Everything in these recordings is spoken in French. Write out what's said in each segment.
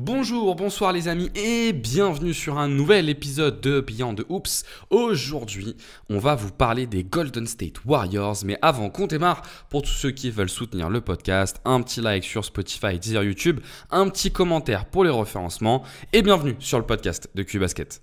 Bonjour, bonsoir les amis et bienvenue sur un nouvel épisode de Beyond the Hoops. Aujourd'hui, on va vous parler des Golden State Warriors, mais avant qu'on démarre, pour tous ceux qui veulent soutenir le podcast, un petit like sur Spotify, Deezer, YouTube, un petit commentaire pour les référencements et bienvenue sur le podcast de Q-Basket.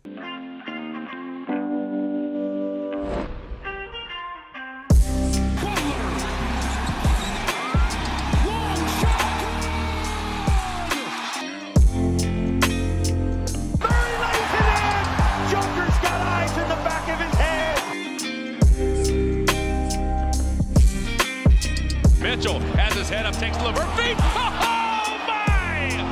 Mitchell has his head up, takes the look, her feet. Oh my!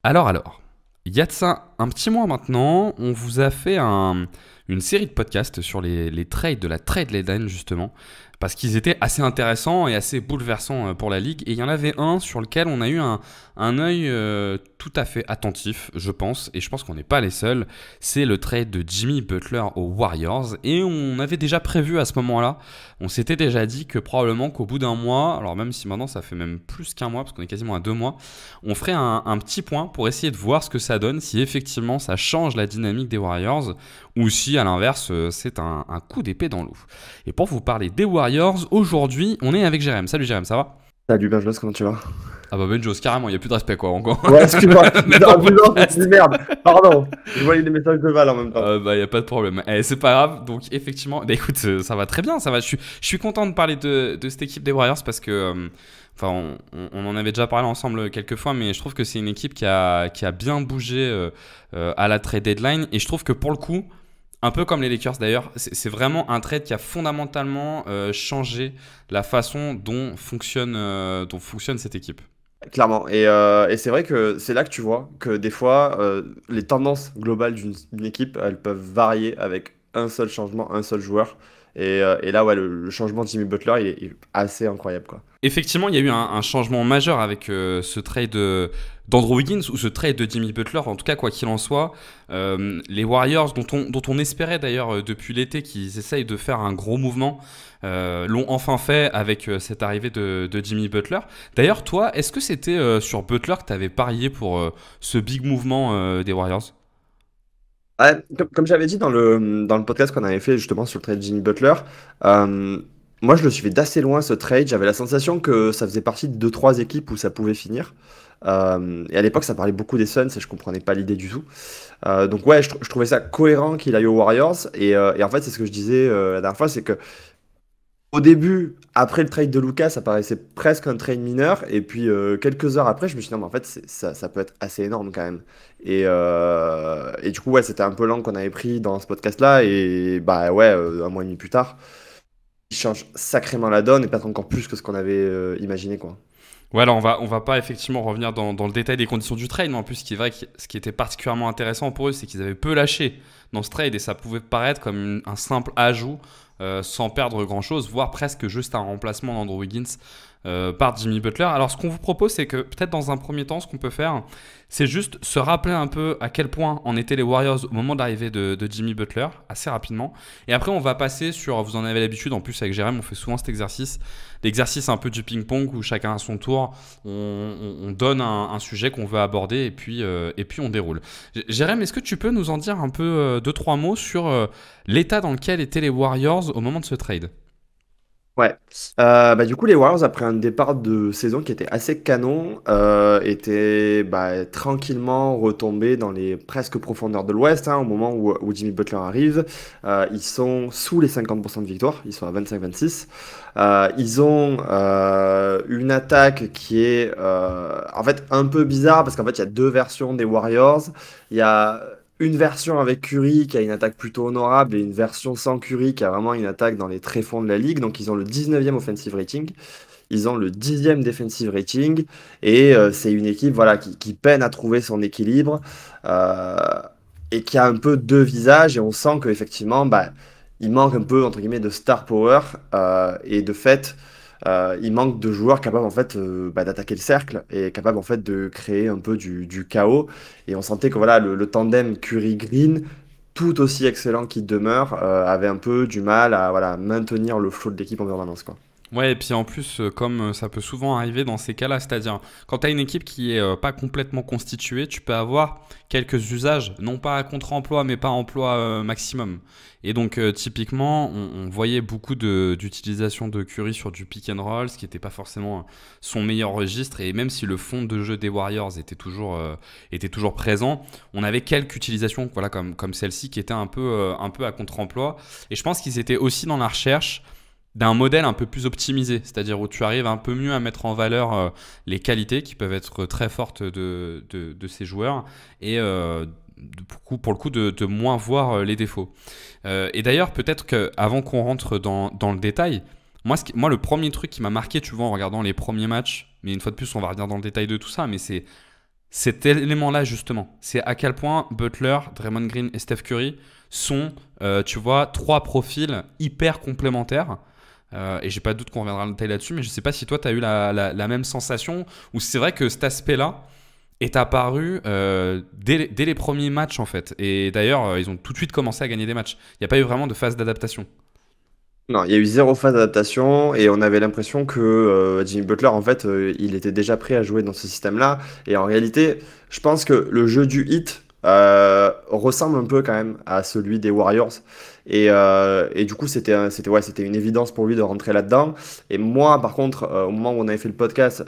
Alors, il y a de ça un petit mois maintenant, on vous a fait une série de podcasts sur les trades de la trade deadline justement, parce qu'ils étaient assez intéressants et assez bouleversants pour la ligue. Et il y en avait un sur lequel on a eu un œil tout à fait attentif, je pense, et je pense qu'on n'est pas les seuls. C'est le trade de Jimmy Butler aux Warriors. Et on avait déjà prévu à ce moment-là, on s'était déjà dit que probablement qu'au bout d'un mois, alors même si maintenant ça fait même plus qu'un mois, parce qu'on est quasiment à 2 mois, on ferait un petit point pour essayer de voir ce que ça donne, si effectivement ça change la dynamique des Warriors, ou si à l'inverse c'est un coup d'épée dans l'eau. Et pour vous parler des Warriors, aujourd'hui on est avec Jérém. Salut Jérém, ça va? Salut Benjos, comment tu vas? Ah bah Benjos, carrément, il n'y a plus de respect quoi encore. Ouais, excuse-moi, Mais non, bon, non, c'est merde, pardon, je voyais les messages de Val en même temps. bah y a pas de problème. C'est pas grave. Donc effectivement, bah écoute, ça va très bien, ça va. Je suis content de parler de cette équipe des Warriors parce que enfin on en avait déjà parlé ensemble quelques fois, mais je trouve que c'est une équipe qui a bien bougé à la trade deadline et je trouve que pour le coup, un peu comme les Lakers d'ailleurs, c'est vraiment un trade qui a fondamentalement changé la façon dont fonctionne cette équipe. Clairement, et c'est vrai que c'est là que tu vois que des fois, les tendances globales d'une équipe, elles peuvent varier avec un seul changement, un seul joueur. Et là, ouais, le changement de Jimmy Butler, il est assez incroyable, quoi. Effectivement, il y a eu un changement majeur avec ce trade d'Andrew Wiggins ou ce trade de Jimmy Butler. En tout cas, quoi qu'il en soit, les Warriors, dont on espérait d'ailleurs depuis l'été qu'ils essayent de faire un gros mouvement, l'ont enfin fait avec cette arrivée de Jimmy Butler. D'ailleurs, toi, est-ce que c'était sur Butler que tu avais parié pour ce big mouvement des Warriors? Ouais, comme j'avais dit dans le podcast qu'on avait fait justement sur le trade de Jimmy Butler, euh, moi je le suivais d'assez loin ce trade. J'avais la sensation que ça faisait partie de 2-3 équipes où ça pouvait finir. Et à l'époque, ça parlait beaucoup des Suns et je comprenais pas l'idée du tout. Donc ouais, je trouvais ça cohérent qu'il aille aux Warriors. Et en fait, c'est ce que je disais la dernière fois, c'est que au début, après le trade de Lucas, ça paraissait presque un trade mineur. Et puis quelques heures après, je me suis dit, non, mais en fait, ça peut être assez énorme quand même. Et du coup, ouais, c'était un peu lent qu'on avait pris dans ce podcast-là. Et bah ouais, un mois et demi plus tard, il change sacrément la donne et peut-être encore plus que ce qu'on avait imaginé, quoi. Ouais, alors on va pas effectivement revenir dans le détail des conditions du trade, mais en plus, ce qui est vrai, ce qui était particulièrement intéressant pour eux, c'est qu'ils avaient peu lâché dans ce trade et ça pouvait paraître comme un simple ajout sans perdre grand-chose, voire presque juste un remplacement d'Andrew Wiggins par Jimmy Butler. Alors, ce qu'on vous propose, c'est que peut-être dans un premier temps, ce qu'on peut faire, c'est juste se rappeler un peu à quel point en étaient les Warriors au moment de l'arrivée de Jimmy Butler, assez rapidement. Et après, on va passer sur, vous en avez l'habitude, en plus avec Jérém, on fait souvent cet exercice, l'exercice un peu du ping-pong où chacun à son tour, on donne un sujet qu'on veut aborder et puis on déroule. Jérém, est-ce que tu peux nous en dire un peu 2-3 mots sur l'état dans lequel étaient les Warriors au moment de ce trade? Ouais. Bah, du coup, les Warriors, après un départ de saison qui était assez canon, étaient tranquillement retombés dans les presque profondeurs de l'Ouest, hein, au moment où Jimmy Butler arrive. Ils sont sous les 50% de victoire, ils sont à 25-26. Ils ont une attaque qui est en fait un peu bizarre parce qu'en fait, il y a deux versions des Warriors. Il y a une version avec Curry qui a une attaque plutôt honorable et une version sans Curry qui a vraiment une attaque dans les tréfonds de la ligue. Donc ils ont le 19e offensive rating, ils ont le 10e defensive rating et c'est une équipe voilà, qui peine à trouver son équilibre euh, et qui a un peu deux visages et on sent qu'effectivement il manque un peu entre guillemets de star power et de fait il manque de joueurs capables en fait d'attaquer le cercle et capables en fait de créer un peu du chaos. Et on sentait que voilà le tandem Curry-Green, tout aussi excellent qu'il demeure, avait un peu du mal à voilà maintenir le flow de l'équipe en permanence, quoi. Ouais, et puis en plus, comme ça peut souvent arriver dans ces cas-là, c'est-à-dire quand tu as une équipe qui est pas complètement constituée, tu peux avoir quelques usages, non pas à contre-emploi, mais pas emploi maximum. Et donc typiquement, on voyait beaucoup d'utilisation de Curry sur du pick and roll, ce qui n'était pas forcément son meilleur registre. Et même si le fond de jeu des Warriors était toujours présent, on avait quelques utilisations, voilà, comme celle-ci, qui étaient un peu à contre-emploi. Et je pense qu'ils étaient aussi dans la recherche d'un modèle un peu plus optimisé, c'est-à-dire où tu arrives un peu mieux à mettre en valeur les qualités qui peuvent être très fortes de ces joueurs et pour le coup de moins voir les défauts. Et d'ailleurs, peut-être qu'avant qu'on rentre dans le détail, moi, le premier truc qui m'a marqué, tu vois, en regardant les premiers matchs, mais une fois de plus, on va revenir dans le détail de tout ça, mais c'est cet élément-là, justement. C'est à quel point Butler, Draymond Green et Steph Curry sont, tu vois, trois profils hyper complémentaires. Et j'ai pas de doute qu'on reviendra en détail là-dessus, mais je sais pas si toi tu as eu la même sensation, ou c'est vrai que cet aspect-là est apparu dès les premiers matchs en fait. Et d'ailleurs, ils ont tout de suite commencé à gagner des matchs. Il n'y a pas eu vraiment de phase d'adaptation. Non, il y a eu zéro phase d'adaptation et on avait l'impression que Jimmy Butler, en fait, il était déjà prêt à jouer dans ce système-là. Et en réalité, je pense que le jeu du hit ressemble un peu quand même à celui des Warriors. Et du coup, c'était une évidence pour lui de rentrer là-dedans. Et moi, par contre, au moment où on avait fait le podcast,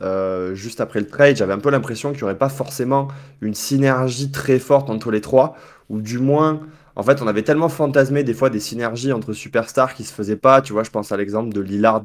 juste après le trade, j'avais un peu l'impression qu'il n'y aurait pas forcément une synergie très forte entre les trois, ou du moins. En fait, on avait tellement fantasmé des fois des synergies entre superstars qui se faisaient pas. Tu vois, je pense à l'exemple de Lillard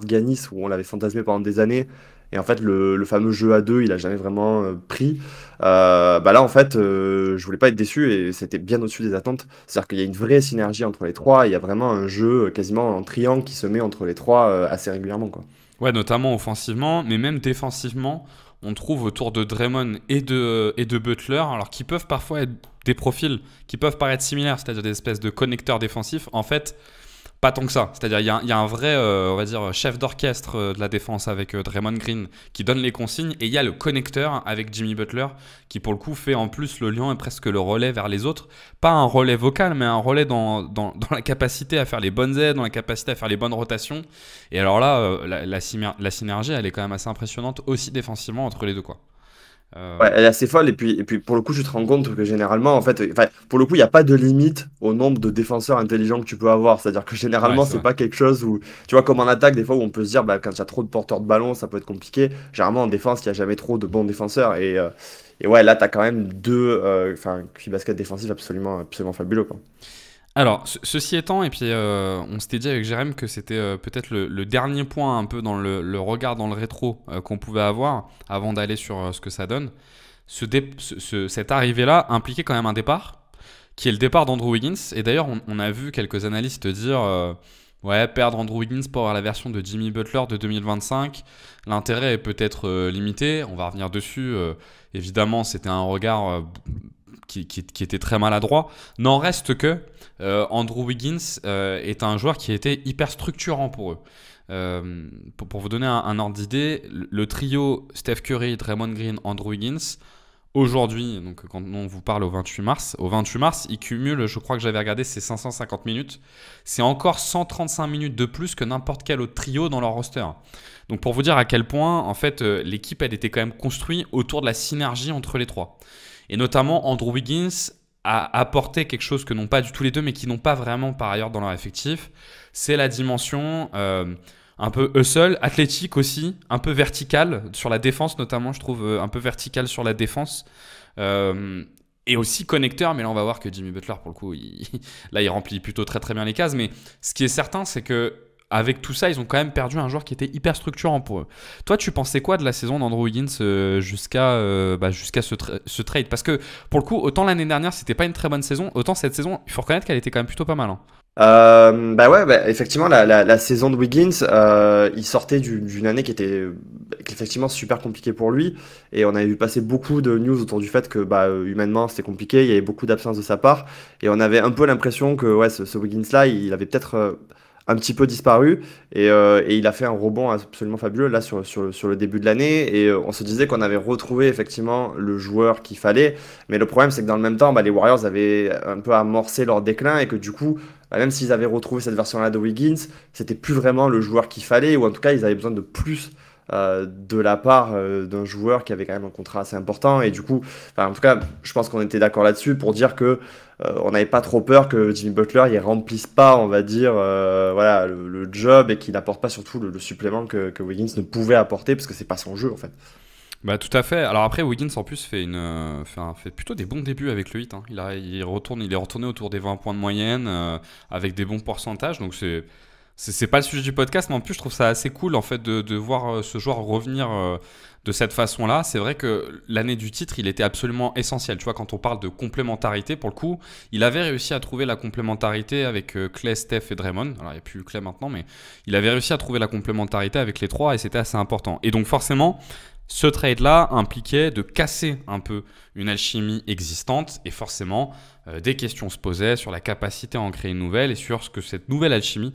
Giannis où on l'avait fantasmé pendant des années. Et en fait, le fameux jeu à deux, il a jamais vraiment pris. Bah là, en fait, je voulais pas être déçu et c'était bien au-dessus des attentes. C'est-à-dire qu'il y a une vraie synergie entre les trois. Il y a vraiment un jeu quasiment en triangle qui se met entre les trois assez régulièrement, quoi. Ouais, notamment offensivement, mais même défensivement, on trouve autour de Draymond et de Butler, alors qui peuvent parfois être des profils qui peuvent paraître similaires, c'est-à-dire des espèces de connecteurs défensifs. En fait, pas tant que ça. C'est-à-dire il y a un vrai, on va dire, chef d'orchestre de la défense avec Draymond Green qui donne les consignes, et il y a le connecteur avec Jimmy Butler qui pour le coup fait en plus le lien et presque le relais vers les autres. Pas un relais vocal, mais un relais dans la capacité à faire les bonnes aides, dans la capacité à faire les bonnes rotations. Et alors là, la synergie, elle est quand même assez impressionnante aussi défensivement entre les deux, quoi. Ouais, elle est assez folle. Et puis pour le coup, tu te rends compte que généralement, en fait, enfin, pour le coup, il n'y a pas de limite au nombre de défenseurs intelligents que tu peux avoir. C'est-à-dire que Ouais, généralement, c'est c'est vrai. pas quelque chose où, tu vois, comme en attaque, des fois, où on peut se dire, bah, quand il y a trop de porteurs de ballon, ça peut être compliqué. Généralement, en défense, il n'y a jamais trop de bons défenseurs. Et ouais, là, tu as quand même deux, enfin, QI basket défensif absolument, absolument fabuleux, quoi. Alors, ceci étant, et puis on s'était dit avec Jérém que c'était peut-être le dernier point un peu dans le regard dans le rétro qu'on pouvait avoir avant d'aller sur ce que ça donne. Cette arrivée-là impliquait quand même un départ, qui est le départ d'Andrew Wiggins. Et d'ailleurs, on a vu quelques analystes dire ouais, perdre Andrew Wiggins pour avoir la version de Jimmy Butler de 2025, l'intérêt est peut-être limité. On va revenir dessus. Évidemment, c'était un regard qui était très maladroit. N'en reste que Andrew Wiggins est un joueur qui a été hyper structurant pour eux. Pour vous donner un ordre d'idée, le trio Steph Curry, Draymond Green, Andrew Wiggins, aujourd'hui, donc quand on vous parle au 28 mars, il cumule, je crois que j'avais regardé, c'est 550 minutes. C'est encore 135 minutes de plus que n'importe quel autre trio dans leur roster. Donc pour vous dire à quel point, en fait, l'équipe, elle était quand même construite autour de la synergie entre les trois. Et notamment, Andrew Wiggins a apporté quelque chose que n'ont pas du tout les deux, mais qui n'ont pas vraiment par ailleurs dans leur effectif. C'est la dimension un peu hustle, athlétique aussi, un peu verticale sur la défense notamment, je trouve un peu verticale sur la défense. Et aussi connecteur, mais là on va voir que Jimmy Butler, pour le coup, là il remplit plutôt très très bien les cases. Mais ce qui est certain, c'est que avec tout ça, ils ont quand même perdu un joueur qui était hyper structurant pour eux. Toi, tu pensais quoi de la saison d'Andrew Wiggins jusqu'à ce trade? Parce que pour le coup, autant l'année dernière, c'était pas une très bonne saison, autant cette saison, il faut reconnaître qu'elle était quand même plutôt pas mal, hein. Bah ouais, bah, effectivement, la saison de Wiggins, il sortait d'une année qui est effectivement super compliquée pour lui. Et on avait vu passer beaucoup de news autour du fait que bah, humainement c'était compliqué, il y avait beaucoup d'absence de sa part. Et on avait un peu l'impression que ouais, ce Wiggins-là, il avait peut-être un petit peu disparu et il a fait un rebond absolument fabuleux là sur le début de l'année et on se disait qu'on avait retrouvé effectivement le joueur qu'il fallait, mais le problème c'est que dans le même temps, bah, les Warriors avaient un peu amorcé leur déclin et que du coup, bah, même s'ils avaient retrouvé cette version-là de Wiggins, c'était plus vraiment le joueur qu'il fallait ou en tout cas ils avaient besoin de plus de la part d'un joueur qui avait quand même un contrat assez important et du coup, enfin, en tout cas, je pense qu'on était d'accord là-dessus pour dire que on n'avait pas trop peur que Jimmy Butler il remplisse pas, on va dire, voilà, le job et qu'il n'apporte pas surtout le supplément que Wiggins ne pouvait apporter parce que c'est pas son jeu en fait. Bah tout à fait. Alors après, Wiggins en plus fait plutôt des bons débuts avec le Heat, hein. Il est retourné autour des 20 points de moyenne avec des bons pourcentages. Donc c'est pas le sujet du podcast, mais en plus je trouve ça assez cool en fait de voir ce joueur revenir de cette façon-là. C'est vrai que l'année du titre, il était absolument essentiel. Tu vois, quand on parle de complémentarité, pour le coup, il avait réussi à trouver la complémentarité avec Clay, Steph et Draymond. Alors il n'y a plus Clay maintenant, mais il avait réussi à trouver la complémentarité avec les trois et c'était assez important. Et donc forcément, ce trade-là impliquait de casser un peu une alchimie existante et forcément des questions se posaient sur la capacité à en créer une nouvelle et sur ce que cette nouvelle alchimie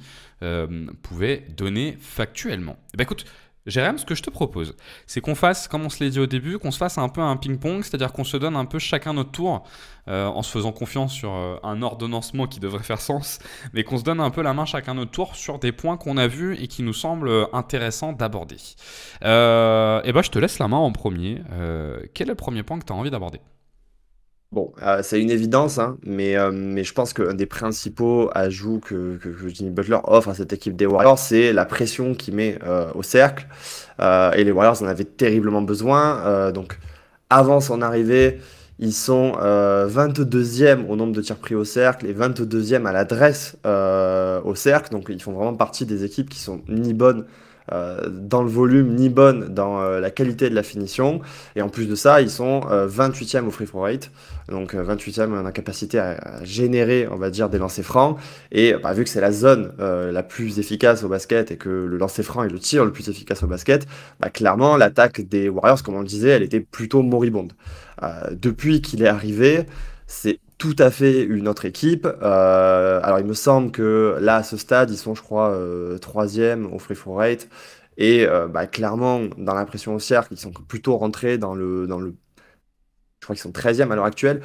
pouvait donner factuellement. Et ben écoute, Jérém, ce que je te propose, c'est qu'on fasse, comme on se l'a dit au début, qu'on se fasse un peu un ping-pong, c'est-à-dire qu'on se donne un peu chacun notre tour, en se faisant confiance sur un ordonnancement qui devrait faire sens, mais qu'on se donne un peu la main chacun notre tour sur des points qu'on a vus et qui nous semblent intéressants d'aborder. Et ben, je te laisse la main en premier. Quel est le premier point que tu as envie d'aborder ? Bon, c'est une évidence, hein, mais je pense qu'un des principaux ajouts que Jimmy Butler offre à cette équipe des Warriors, c'est la pression qu'il met au cercle. Et les Warriors en avaient terriblement besoin. Donc, avant son arrivée, ils sont 22e au nombre de tirs pris au cercle et 22e à l'adresse au cercle. Donc, ils font vraiment partie des équipes qui sont ni bonnes dans le volume, ni bonnes dans la qualité de la finition. Et en plus de ça, ils sont 28e au free throw rate. Donc 28e en capacité à générer, on va dire, des lancers francs. Et bah, vu que c'est la zone la plus efficace au basket et que le lancer franc est le tir le plus efficace au basket, bah, clairement, l'attaque des Warriors, comme on le disait, elle était plutôt moribonde. Depuis qu'il est arrivé, c'est tout à fait une autre équipe. Alors, il me semble que là, à ce stade, ils sont, je crois, 3e au free throw rate. Et bah, clairement, dans la pression au cercle, ils sont plutôt rentrés dans le je crois qu'ils sont 13e à l'heure actuelle.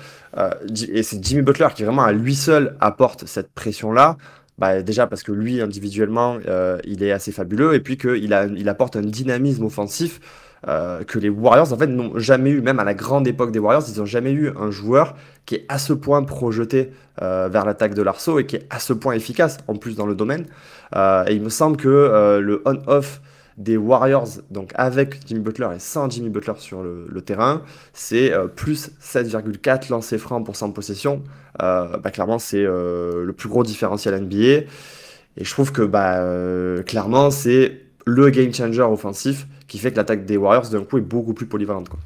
Et c'est Jimmy Butler qui vraiment à lui seul apporte cette pression-là. Bah, déjà parce que lui, individuellement, il est assez fabuleux. Et puis il apporte un dynamisme offensif que les Warriors, en fait, n'ont jamais eu. Même à la grande époque des Warriors, ils n'ont jamais eu un joueur qui est à ce point projeté vers l'attaque de l'arceau et qui est à ce point efficace, en plus, dans le domaine. Et il me semble que le on-off des Warriors, donc avec Jimmy Butler et sans Jimmy Butler sur le terrain, c'est plus 7,4 lancers francs pour 100 possessions. Bah, clairement, c'est le plus gros différentiel NBA. Et je trouve que clairement, c'est le game changer offensif qui fait que l'attaque des Warriors, d'un coup, est beaucoup plus polyvalente, quoi.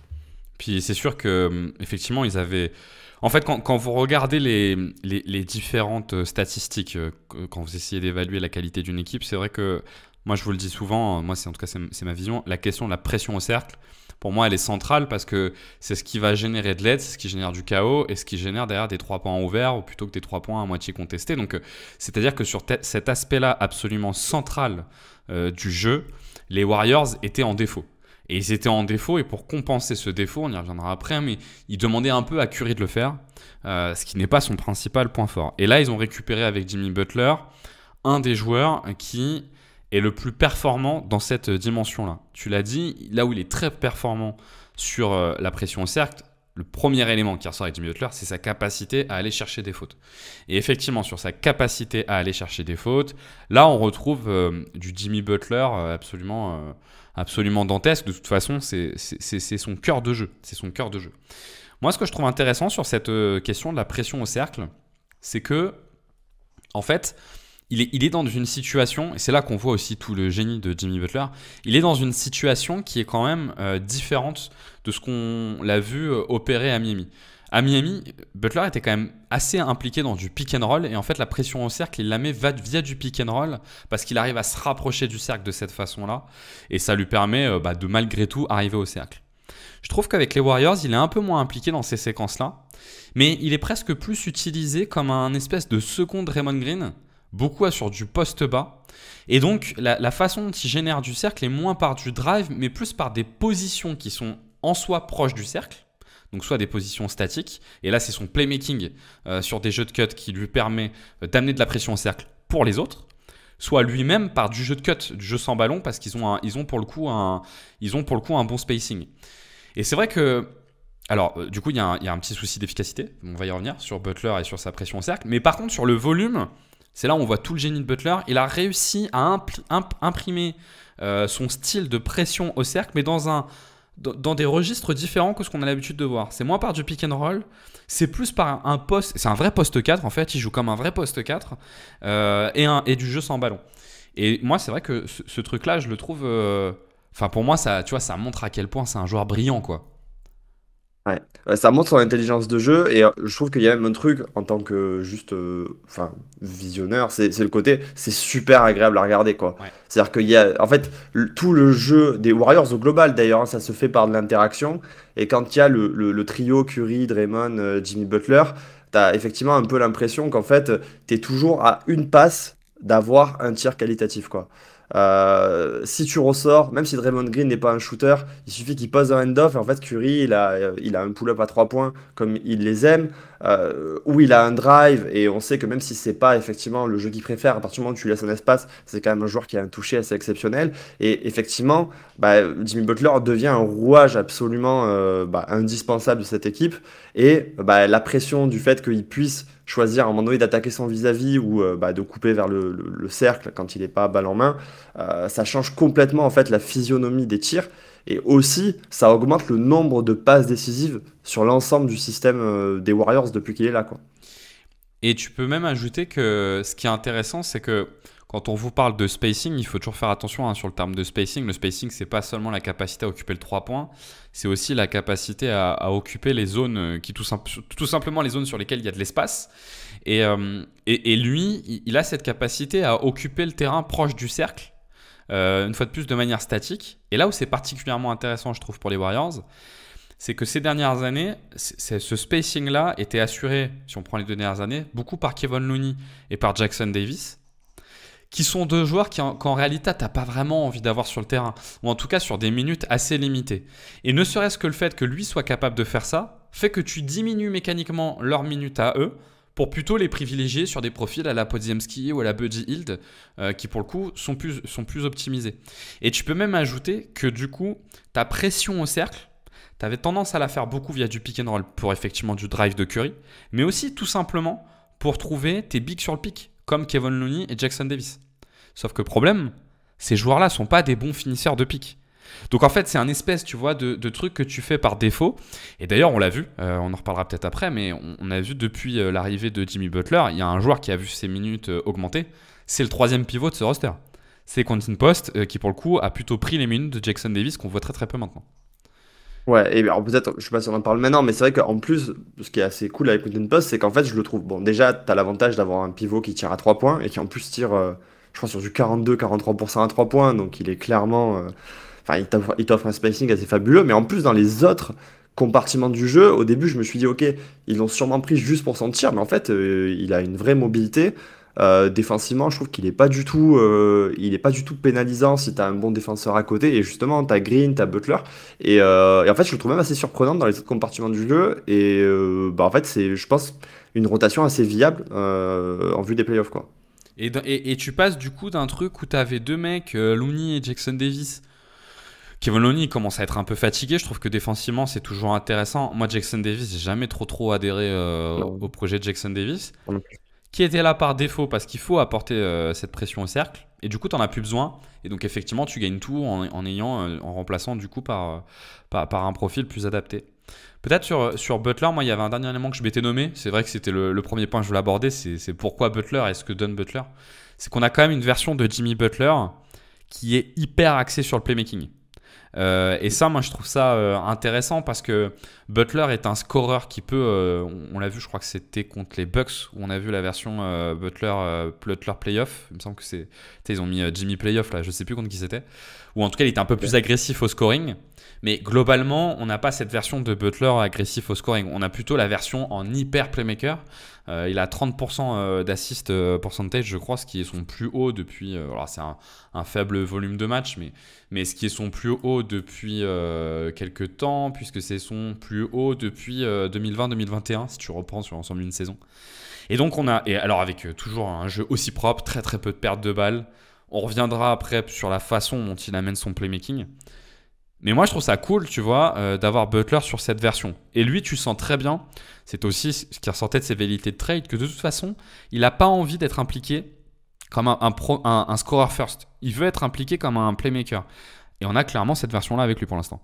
Puis c'est sûr que effectivement, ils avaient. En fait, quand vous regardez les différentes statistiques, quand vous essayez d'évaluer la qualité d'une équipe, c'est vrai que moi, je vous le dis souvent, moi, en tout cas, c'est ma vision, la question de la pression au cercle, pour moi, elle est centrale parce que c'est ce qui va générer de l'aide, c'est ce qui génère du chaos et ce qui génère derrière des 3 points ouverts plutôt que des 3 points à moitié contestés. Donc, c'est-à-dire que sur cet aspect-là absolument central du jeu, les Warriors étaient en défaut. Et ils étaient en défaut, et pour compenser ce défaut, on y reviendra après, mais ils demandaient un peu à Curry de le faire, ce qui n'est pas son principal point fort. Et là, ils ont récupéré avec Jimmy Butler un des joueurs qui est le plus performant dans cette dimension-là. Tu l'as dit, là où il est très performant sur la pression au cercle, le premier élément qui ressort avec Jimmy Butler, c'est sa capacité à aller chercher des fautes. Et effectivement, sur sa capacité à aller chercher des fautes, là, on retrouve du Jimmy Butler absolument dantesque. De toute façon, c'est son cœur de jeu. C'est son cœur de jeu. Moi, ce que je trouve intéressant sur cette question de la pression au cercle, c'est que, en fait, il est dans une situation, et c'est là qu'on voit aussi tout le génie de Jimmy Butler, il est dans une situation qui est quand même différente de ce qu'on l'a vu opérer à Miami. À Miami, Butler était quand même assez impliqué dans du pick and roll, et en fait la pression au cercle, il la met via du pick and roll parce qu'il arrive à se rapprocher du cercle de cette façon-là, et ça lui permet de malgré tout arriver au cercle. Je trouve qu'avec les Warriors, il est un peu moins impliqué dans ces séquences-là, mais il est presque plus utilisé comme un espèce de second Draymond Green beaucoup sur du poste bas. Et donc, la façon dont il génère du cercle est moins par du drive, mais plus par des positions qui sont en soi proches du cercle. Donc, soit des positions statiques. Et là, c'est son playmaking sur des jeux de cut qui lui permet d'amener de la pression au cercle pour les autres. Soit lui-même par du jeu de cut, du jeu sans ballon, parce qu'ils ont pour le coup un bon spacing. Et c'est vrai que, alors, du coup, il y a un petit souci d'efficacité. On va y revenir sur Butler et sur sa pression au cercle. Mais par contre, sur le volume, c'est là où on voit tout le génie de Butler. Il a réussi à imprimer son style de pression au cercle, mais dans des registres différents que ce qu'on a l'habitude de voir. C'est moins par du pick and roll, c'est plus par un poste. C'est un vrai poste 4 en fait. Il joue comme un vrai poste 4 et du jeu sans ballon. Et moi, c'est vrai que ce truc-là, je le trouve. Enfin, pour moi, ça, tu vois, ça montre à quel point c'est un joueur brillant, quoi. Ouais. Ça montre son intelligence de jeu et je trouve qu'il y a même un truc en tant que juste enfin visionneur, c'est le côté, c'est super agréable à regarder quoi. Ouais. C'est-à-dire qu'il y a en fait tout le jeu des Warriors au global d'ailleurs, hein, ça se fait par de l'interaction et quand il y a le trio Curry, Draymond, Jimmy Butler, t'as effectivement un peu l'impression qu'en fait t'es toujours à une passe d'avoir un tir qualitatif quoi. Si tu ressors, même si Draymond Green n'est pas un shooter, il suffit qu'il pose un hand-off et en fait Curry il a un pull-up à 3 points comme il les aime, ou il a un drive et on sait que même si c'est pas effectivement le jeu qu'il préfère, à partir du moment où tu lui laisses un espace, c'est quand même un joueur qui a un toucher assez exceptionnel et effectivement bah, Jimmy Butler devient un rouage absolument indispensable de cette équipe et bah, la pression du fait qu'il puisse choisir à un moment donné d'attaquer son vis-à-vis ou de couper vers le cercle quand il n'est pas balle en main, ça change complètement en fait la physionomie des tirs et aussi ça augmente le nombre de passes décisives sur l'ensemble du système des Warriors depuis qu'il est là quoi. Et tu peux même ajouter que ce qui est intéressant, c'est que quand on vous parle de spacing, il faut toujours faire attention sur le terme de spacing. Le spacing, c'est pas seulement la capacité à occuper le 3 points, c'est aussi la capacité à occuper les zones, tout simplement les zones sur lesquelles il y a de l'espace. Et lui, il a cette capacité à occuper le terrain proche du cercle, une fois de plus de manière statique. Et là où c'est particulièrement intéressant, je trouve, pour les Warriors, c'est que ces dernières années, ce spacing-là était assuré, si on prend les 2 dernières années, beaucoup par Kevon Looney et par Jackson Davis, qui sont 2 joueurs qu'en réalité, tu n'as pas vraiment envie d'avoir sur le terrain, ou en tout cas sur des minutes assez limitées. Et ne serait-ce que le fait que lui soit capable de faire ça, fait que tu diminues mécaniquement leurs minutes à eux, pour plutôt les privilégier sur des profils à la Podziemski ou à la Buddy Hield, qui pour le coup sont plus optimisés. Et tu peux même ajouter que du coup, ta pression au cercle, tu avais tendance à la faire beaucoup via du pick and roll pour effectivement du drive de Curry, mais aussi tout simplement pour trouver tes bigs sur le pick, comme Kevon Looney et Jackson Davis. Sauf que le problème, ces joueurs-là ne sont pas des bons finisseurs de pick. Donc en fait, c'est un espèce, tu vois, de truc que tu fais par défaut. Et d'ailleurs, on l'a vu, on en reparlera peut-être après, mais on a vu depuis l'arrivée de Jimmy Butler, il y a un joueur qui a vu ses minutes augmenter. C'est le 3e pivot de ce roster. C'est Quentin Post qui, pour le coup, a plutôt pris les minutes de Jackson Davis qu'on voit très très peu maintenant. Ouais, et alors peut-être, je sais pas si on en parle maintenant, mais c'est vrai qu'en plus, ce qui est assez cool avec Quentin Post, c'est qu'en fait, je le trouve, bon, déjà, t'as l'avantage d'avoir un pivot qui tire à 3 points et qui en plus tire, je crois, sur du 42-43% à 3 points, donc il est clairement, enfin, il t'offre un spacing assez fabuleux, mais en plus, dans les autres compartiments du jeu, au début, je me suis dit, ok, ils l'ont sûrement pris juste pour son tir, mais en fait, il a une vraie mobilité. Défensivement, je trouve qu'il il est pas du tout pénalisant si tu as un bon défenseur à côté. Et justement, tu as Green, tu as Butler. Et en fait, je le trouve même assez surprenant dans les autres compartiments du jeu. Et en fait, c'est, je pense, une rotation assez viable en vue des playoffs, quoi. Et tu passes du coup d'un truc où tu avais 2 mecs, Looney et Jackson Davis. Kevon Looney commence à être un peu fatigué. Je trouve que défensivement, c'est toujours intéressant. Moi, Jackson Davis, j'ai jamais trop adhéré au projet de Jackson Davis, qui était là par défaut parce qu'il faut apporter cette pression au cercle et du coup tu n'en as plus besoin et donc effectivement tu gagnes tout en remplaçant du coup par un profil plus adapté. Peut-être sur Butler, moi il y avait un dernier élément que je m'étais nommé, c'est vrai que c'était le premier point que je voulais aborder, c'est pourquoi Butler et ce que donne Butler, c'est qu'on a quand même une version de Jimmy Butler qui est hyper axée sur le playmaking. Et ça, moi, je trouve ça intéressant parce que Butler est un scoreur qui peut, on l'a vu, je crois que c'était contre les Bucks où on a vu la version Butler Playoff. Il me semble que ils ont mis Jimmy Playoff là, je sais plus contre qui c'était. Ou en tout cas, il était un peu plus agressif au scoring. Mais globalement, on n'a pas cette version de Butler agressif au scoring. On a plutôt la version en hyper playmaker Il a 30% d'assist percentage, je crois, ce qui est son plus haut depuis. Alors, c'est un faible volume de match, mais ce qui est son plus haut depuis quelques temps, puisque c'est son plus haut depuis 2020-2021, si tu reprends sur l'ensemble d'une saison. Et donc, alors avec toujours un jeu aussi propre, très très peu de pertes de balles. On reviendra après sur la façon dont il amène son playmaking. Mais moi, je trouve ça cool, tu vois, d'avoir Butler sur cette version. Et lui, tu sens très bien, c'est aussi ce qui ressortait de ses velléités de trade, que de toute façon, il n'a pas envie d'être impliqué comme un scorer first. Il veut être impliqué comme un playmaker. Et on a clairement cette version-là avec lui pour l'instant.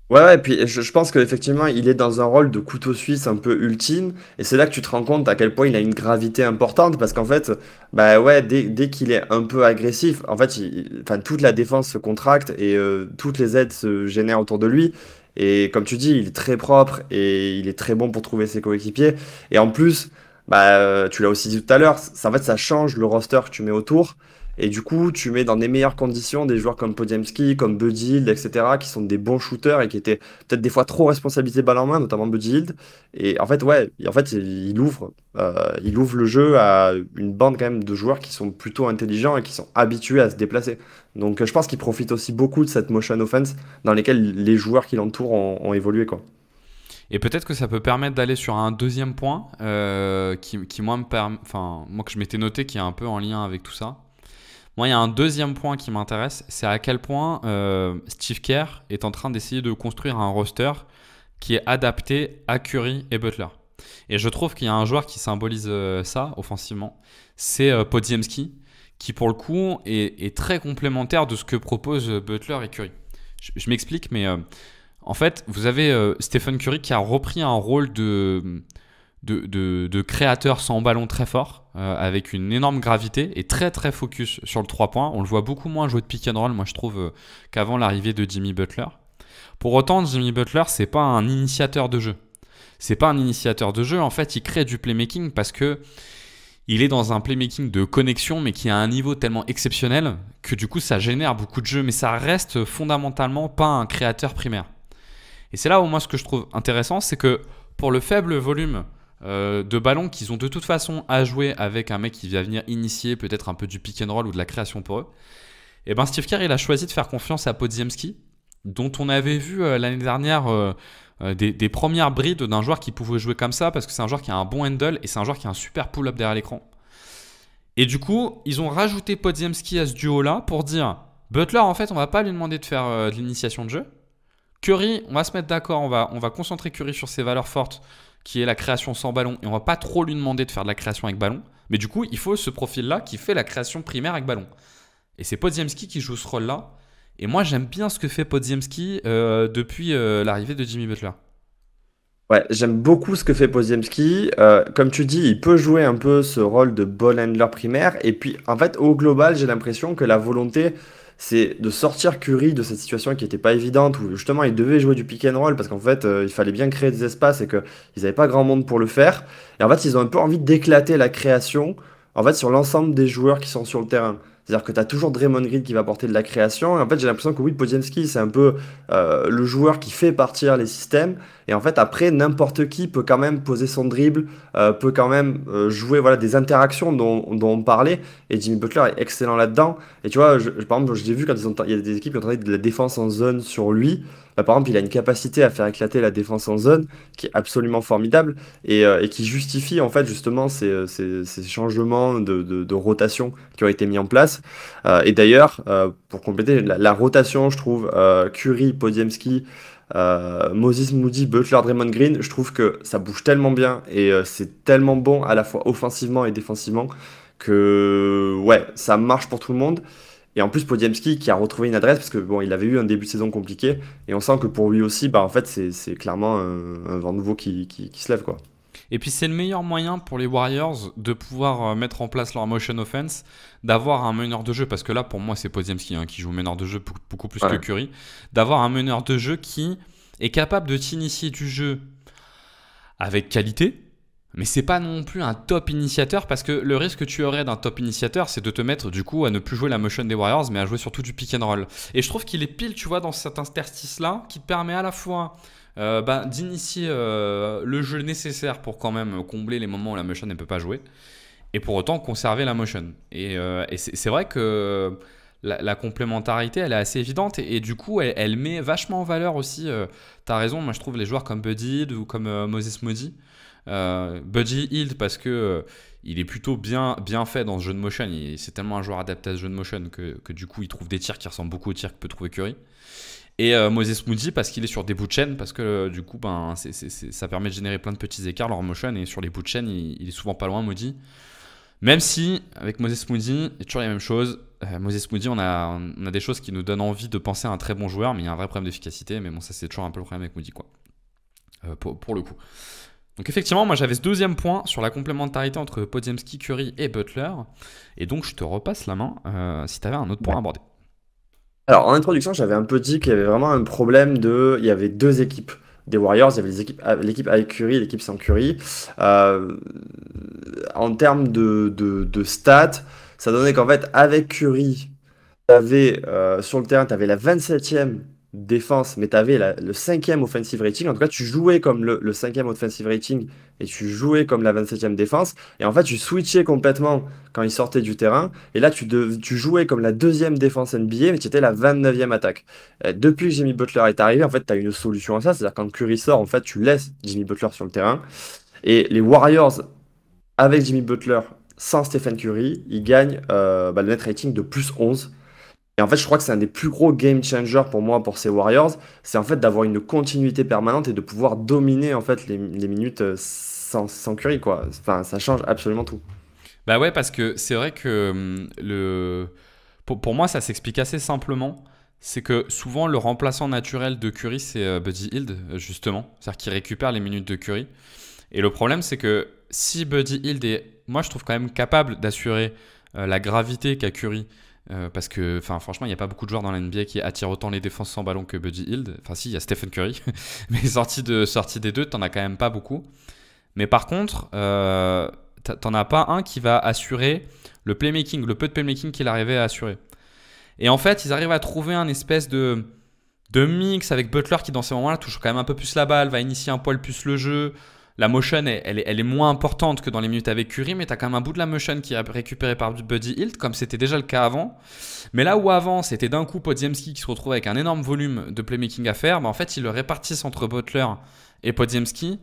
Ouais, et puis je pense qu'effectivement, il est dans un rôle de couteau suisse un peu ultime, et c'est là que tu te rends compte à quel point il a une gravité importante, parce qu'en fait, bah ouais, dès qu'il est un peu agressif, en fait, enfin, toute la défense se contracte et toutes les aides se génèrent autour de lui. Et comme tu dis, il est très propre et il est très bon pour trouver ses coéquipiers. Et en plus, bah, tu l'as aussi dit tout à l'heure, en fait, ça change le roster que tu mets autour. Et du coup, tu mets dans des meilleures conditions des joueurs comme Podziemski, comme Buddy Hield, etc., qui sont des bons shooters et qui étaient peut-être des fois trop responsabilisés balle en main, notamment Buddy Hield. Et en fait, ouais, il ouvre le jeu à une bande quand même de joueurs qui sont plutôt intelligents et qui sont habitués à se déplacer. Donc, je pense qu'il profite aussi beaucoup de cette motion offense dans lesquelles les joueurs qui l'entourent ont évolué, quoi. Et peut-être que ça peut permettre d'aller sur un deuxième point qui moi, moi que je m'étais noté, qui est un peu en lien avec tout ça. Moi, il y a un deuxième point qui m'intéresse, c'est à quel point Steve Kerr est en train d'essayer de construire un roster qui est adapté à Curry et Butler. Et je trouve qu'il y a un joueur qui symbolise ça offensivement, c'est Podziemski, qui pour le coup est très complémentaire de ce que proposent Butler et Curry. Je m'explique, mais en fait, vous avez Stephen Curry qui a repris un rôle de créateur sans ballon très fort, avec une énorme gravité et très très focus sur le 3 points. On le voit beaucoup moins jouer de pick and roll, moi je trouve, qu'avant l'arrivée de Jimmy Butler. Pour autant, Jimmy Butler, c'est pas un initiateur de jeu. C'est pas un initiateur de jeu, en fait, il crée du playmaking parce que il est dans un playmaking de connexion, mais qui a un niveau tellement exceptionnel que du coup ça génère beaucoup de jeux, mais ça reste fondamentalement pas un créateur primaire. Et c'est là où moi ce que je trouve intéressant, c'est que pour le faible volume de ballons qu'ils ont de toute façon à jouer avec un mec qui va venir initier peut-être un peu du pick and roll ou de la création pour eux, et ben Steve Kerr il a choisi de faire confiance à Podziemski, dont on avait vu l'année dernière des premières brides d'un joueur qui pouvait jouer comme ça, parce que c'est un joueur qui a un bon handle et c'est un joueur qui a un super pull-up derrière l'écran. Et du coup ils ont rajouté Podziemski à ce duo là pour dire Butler, en fait on va pas lui demander de faire de l'initiation de jeu. Curry, on va se mettre d'accord, on va concentrer Curry sur ses valeurs fortes, qui est la création sans ballon, et on va pas trop lui demander de faire de la création avec ballon. Mais du coup, il faut ce profil-là qui fait la création primaire avec ballon. Et c'est Podziemski qui joue ce rôle-là. Et moi, j'aime bien ce que fait Podziemski depuis l'arrivée de Jimmy Butler. Ouais, j'aime beaucoup ce que fait Podziemski. Comme tu dis, il peut jouer un peu ce rôle de ball handler primaire. Et puis, en fait, au global, j'ai l'impression que la volonté, c'est de sortir Curry de cette situation qui n'était pas évidente, où justement il devait jouer du pick and roll parce qu'en fait, il fallait bien créer des espaces et qu'ils n'avaient pas grand monde pour le faire. Et en fait, ils ont un peu envie d'éclater la création en fait, sur l'ensemble des joueurs qui sont sur le terrain. C'est-à-dire que tu as toujours Draymond Green qui va apporter de la création. Et en fait, j'ai l'impression que oui, Podziemski, c'est un peu le joueur qui fait partir les systèmes. Et en fait, après, n'importe qui peut quand même poser son dribble, peut quand même jouer voilà, des interactions dont on parlait. Et Jimmy Butler est excellent là-dedans. Et tu vois, par exemple, je l'ai vu quand il y a des équipes qui ont travaillé de la défense en zone sur lui. Par exemple, il a une capacité à faire éclater la défense en zone qui est absolument formidable et qui justifie en fait justement ces changements de rotation qui ont été mis en place. Et d'ailleurs, pour compléter, la rotation, je trouve, Curry, Podziemski, Moses Moody, Butler, Draymond Green, je trouve que ça bouge tellement bien et c'est tellement bon à la fois offensivement et défensivement que ouais, ça marche pour tout le monde. Et en plus, Podziemski qui a retrouvé une adresse parce que bon, il avait eu un début de saison compliqué et on sent que pour lui aussi, bah en fait, c'est clairement un vent nouveau qui se lève quoi. Et puis c'est le meilleur moyen pour les Warriors de pouvoir mettre en place leur motion offense, d'avoir un meneur de jeu, parce que là pour moi c'est Podziemski qui joue meneur de jeu beaucoup plus que Curry, d'avoir un meneur de jeu qui est capable de t'initier du jeu avec qualité, mais c'est pas non plus un top initiateur, parce que le risque que tu aurais d'un top initiateur, c'est de te mettre du coup à ne plus jouer la motion des Warriors, mais à jouer surtout du pick and roll. Et je trouve qu'il est pile, tu vois, dans cet interstice là qui te permet à la fois d'initier le jeu nécessaire pour quand même combler les moments où la motion ne peut pas jouer, et pour autant conserver la motion. Et c'est vrai que la complémentarité, elle est assez évidente, et du coup, elle met vachement en valeur aussi, t'as raison, moi je trouve les joueurs comme Buddy Hield ou comme Moses Moody. Buddy Hield parce que il est plutôt bien fait dans ce jeu de motion, c'est tellement un joueur adapté à ce jeu de motion que du coup il trouve des tirs qui ressemblent beaucoup aux tirs que peut trouver Curry. Et Moses Moody parce qu'il est sur des bouts de chaîne, parce que du coup ça permet de générer plein de petits écarts leur motion, et sur les bouts de chaîne il est souvent pas loin Moody. Même si avec Moses Moody il y a toujours la même chose. Moses Moody, on a des choses qui nous donnent envie de penser à un très bon joueur, mais il y a un vrai problème d'efficacité. Mais bon, ça c'est toujours un peu le problème avec Moody, quoi. Pour le coup. Donc effectivement, moi j'avais ce deuxième point sur la complémentarité entre Podziemski, Curry et Butler. Et donc je te repasse la main si tu avais un autre point à aborder. Alors, en introduction, j'avais un peu dit qu'il y avait vraiment un problème il y avait deux équipes des Warriors. Il y avait l'équipe avec Curry et l'équipe sans Curry. En termes de stats, ça donnait qu'en fait, avec Curry, sur le terrain, tu avais la 27e défense, mais tu avais le 5e offensive rating. En tout cas, tu jouais comme le 5e offensive rating et tu jouais comme la 27e défense. Et en fait, tu switchais complètement quand ils sortaient du terrain. Et là, tu jouais comme la deuxième défense NBA, mais tu étais la 29e attaque. Depuis que Jimmy Butler est arrivé, en fait, tu as une solution à ça. C'est-à-dire quand Curry sort, en fait, tu laisses Jimmy Butler sur le terrain. Et les Warriors, avec Jimmy Butler, sans Stephen Curry, ils gagnent le net rating de plus 11. Et en fait, je crois que c'est un des plus gros game changers pour moi, pour ces Warriors. C'est en fait d'avoir une continuité permanente et de pouvoir dominer en fait les minutes sans Curry, quoi. Enfin, ça change absolument tout. Bah ouais, parce que c'est vrai que pour moi, ça s'explique assez simplement. C'est que souvent, le remplaçant naturel de Curry, c'est Buddy Hield, justement. C'est-à-dire qu'il récupère les minutes de Curry. Et le problème, c'est que si Buddy Hield est, moi, je trouve quand même capable d'assurer la gravité qu'a Curry, parce que franchement, il n'y a pas beaucoup de joueurs dans la NBA qui attirent autant les défenses sans ballon que Buddy Hield. Enfin, si, il y a Stephen Curry. Mais sorti des deux, t'en as quand même pas beaucoup. Mais par contre, t'en as pas un qui va assurer le playmaking, le peu de playmaking qu'il arrivait à assurer. Et en fait, ils arrivent à trouver un espèce de mix avec Butler qui, dans ces moments-là, touche quand même un peu plus la balle, va initier un poil plus le jeu. La motion, elle est moins importante que dans les minutes avec Curry, mais tu as quand même un bout de la motion qui est récupéré par Buddy Hield, comme c'était déjà le cas avant. Mais là où avant, c'était d'un coup Podziemski qui se retrouve avec un énorme volume de playmaking à faire, en fait, ils le répartissent entre Butler et Podziemski,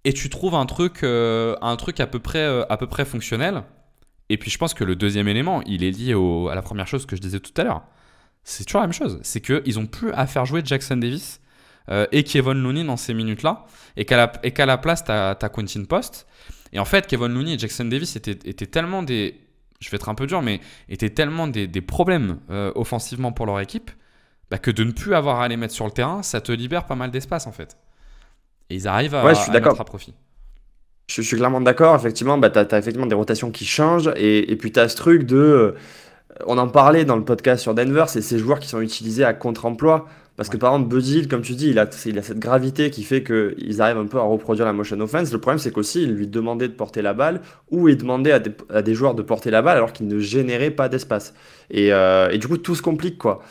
et tu trouves un truc à peu près fonctionnel. Et puis je pense que le deuxième élément, il est lié à la première chose que je disais tout à l'heure. C'est toujours la même chose, c'est qu'ils n'ont plus à faire jouer Jackson Davis et Kevon Looney dans ces minutes-là, et qu'à la place, tu as Quentin Post. Et en fait, Kevon Looney et Jackson Davis étaient tellement je vais être un peu dur, mais étaient tellement des problèmes offensivement pour leur équipe, que de ne plus avoir à les mettre sur le terrain, ça te libère pas mal d'espace en fait. Et ils arrivent à mettre à profit. Je suis clairement d'accord. Effectivement, tu as effectivement des rotations qui changent, et puis tu as ce truc on en parlait dans le podcast sur Denver, c'est ces joueurs qui sont utilisés à contre-emploi. Parce que par exemple, Buddy Hield, comme tu dis, il a cette gravité qui fait qu'ils arrivent un peu à reproduire la motion offense. Le problème, c'est qu'aussi, il lui demandait de porter la balle, ou il demandait à des joueurs de porter la balle alors qu'ils ne généraient pas d'espace. Et du coup, tout se complique, quoi.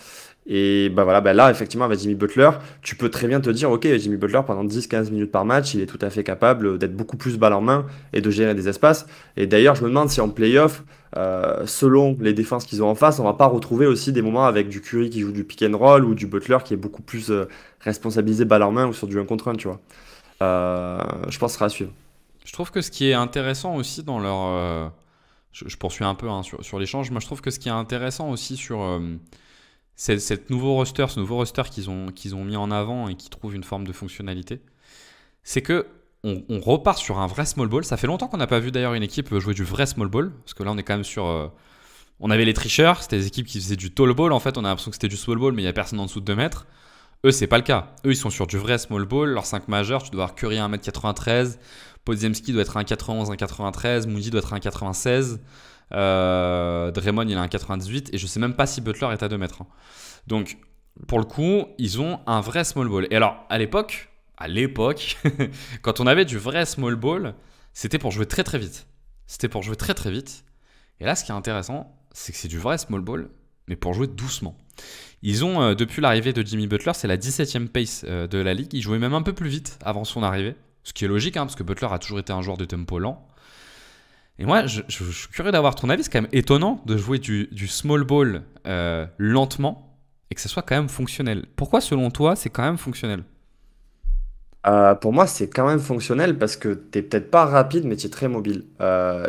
Et là, effectivement, avec Jimmy Butler, tu peux très bien te dire, ok, Jimmy Butler, pendant 10-15 minutes par match, il est tout à fait capable d'être beaucoup plus balle en main et de gérer des espaces. Et d'ailleurs, je me demande si en playoff, selon les défenses qu'ils ont en face, on va pas retrouver aussi des moments avec du Curry qui joue du pick and roll, ou du Butler qui est beaucoup plus responsabilisé balle en main, ou sur du 1 contre 1, tu vois. Je pense que ce sera à suivre. Je trouve que ce qui est intéressant aussi dans leur... je poursuis un peu sur l'échange. Moi, je trouve que ce qui est intéressant aussi sur... ce nouveau roster qu'ils ont mis en avant et qui trouve une forme de fonctionnalité, c'est que on repart sur un vrai small ball. Ça fait longtemps qu'on n'a pas vu d'ailleurs une équipe jouer du vrai small ball, parce que là on est quand même sur... on avait les tricheurs, c'était des équipes qui faisaient du tall ball, en fait on a l'impression que c'était du small ball, mais il n'y a personne en dessous de 2 mètres. Eux, c'est pas le cas. Eux, ils sont sur du vrai small ball. Leurs 5 majeurs, tu dois avoir Curry à 1m93, Podziemski doit être à 1m91, 1m93, Moody doit être à 1m96, Draymond il a 1m98, et je sais même pas si Butler est à 2 mètres. Donc, pour le coup, ils ont un vrai small ball. Et alors, à l'époque, quand on avait du vrai small ball, c'était pour jouer très très vite. Et là, ce qui est intéressant, c'est que c'est du vrai small ball, mais pour jouer doucement. Ils ont, depuis l'arrivée de Jimmy Butler, c'est la 17e pace de la ligue. Ils jouaient même un peu plus vite avant son arrivée. Ce qui est logique, hein, parce que Butler a toujours été un joueur de tempo lent. Et moi, je suis curieux d'avoir ton avis. C'est quand même étonnant de jouer du small ball lentement et que ça soit quand même fonctionnel. Pourquoi, selon toi, c'est quand même fonctionnel? Pour moi, c'est quand même fonctionnel parce que t'es peut-être pas rapide, mais tu es très mobile.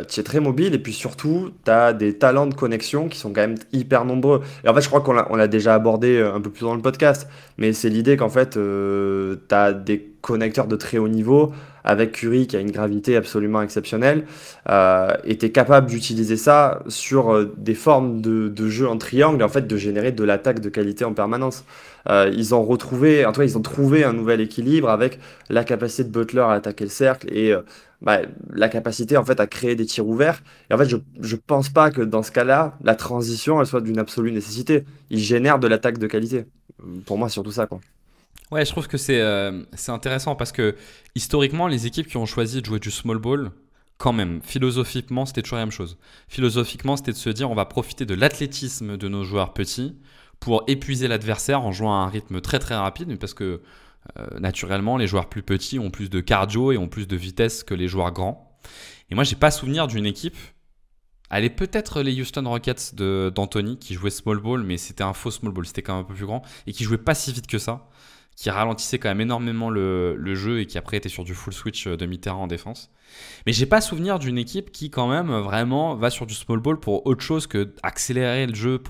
Tu es très mobile et puis surtout, tu as des talents de connexion qui sont quand même hyper nombreux. Et en fait, je crois qu'on l'a déjà abordé un peu plus dans le podcast, mais c'est l'idée qu'en fait, tu as des connecteurs de très haut niveau avec Curry qui a une gravité absolument exceptionnelle et tu es capable d'utiliser ça sur des formes de jeu en triangle et en fait de générer de l'attaque de qualité en permanence. En tout cas, ils ont trouvé un nouvel équilibre avec la capacité de Butler à attaquer le cercle et bah, la capacité en fait à créer des tirs ouverts. Et en fait, je pense pas que dans ce cas-là, la transition elle soit d'une absolue nécessité. Ils génèrent de l'attaque de qualité. Pour moi, c'est surtout ça, quoi. Ouais, je trouve que c'est intéressant parce que historiquement, les équipes qui ont choisi de jouer du small ball, quand même, philosophiquement, c'était toujours la même chose. Philosophiquement, c'était de se dire on va profiter de l'athlétisme de nos joueurs petits pour épuiser l'adversaire en jouant à un rythme très très rapide parce que naturellement, les joueurs plus petits ont plus de cardio et ont plus de vitesse que les joueurs grands. Et moi, j'ai pas souvenir d'une équipe. Allez, peut-être les Houston Rockets d'Anthony qui jouait small ball, mais c'était un faux small ball, c'était quand même un peu plus grand et qui jouait pas si vite que ça, qui ralentissait quand même énormément le jeu et qui après était sur du full switch demi-terrain en défense. Mais j'ai pas souvenir d'une équipe qui quand même vraiment va sur du small ball pour autre chose que accélérer le jeu,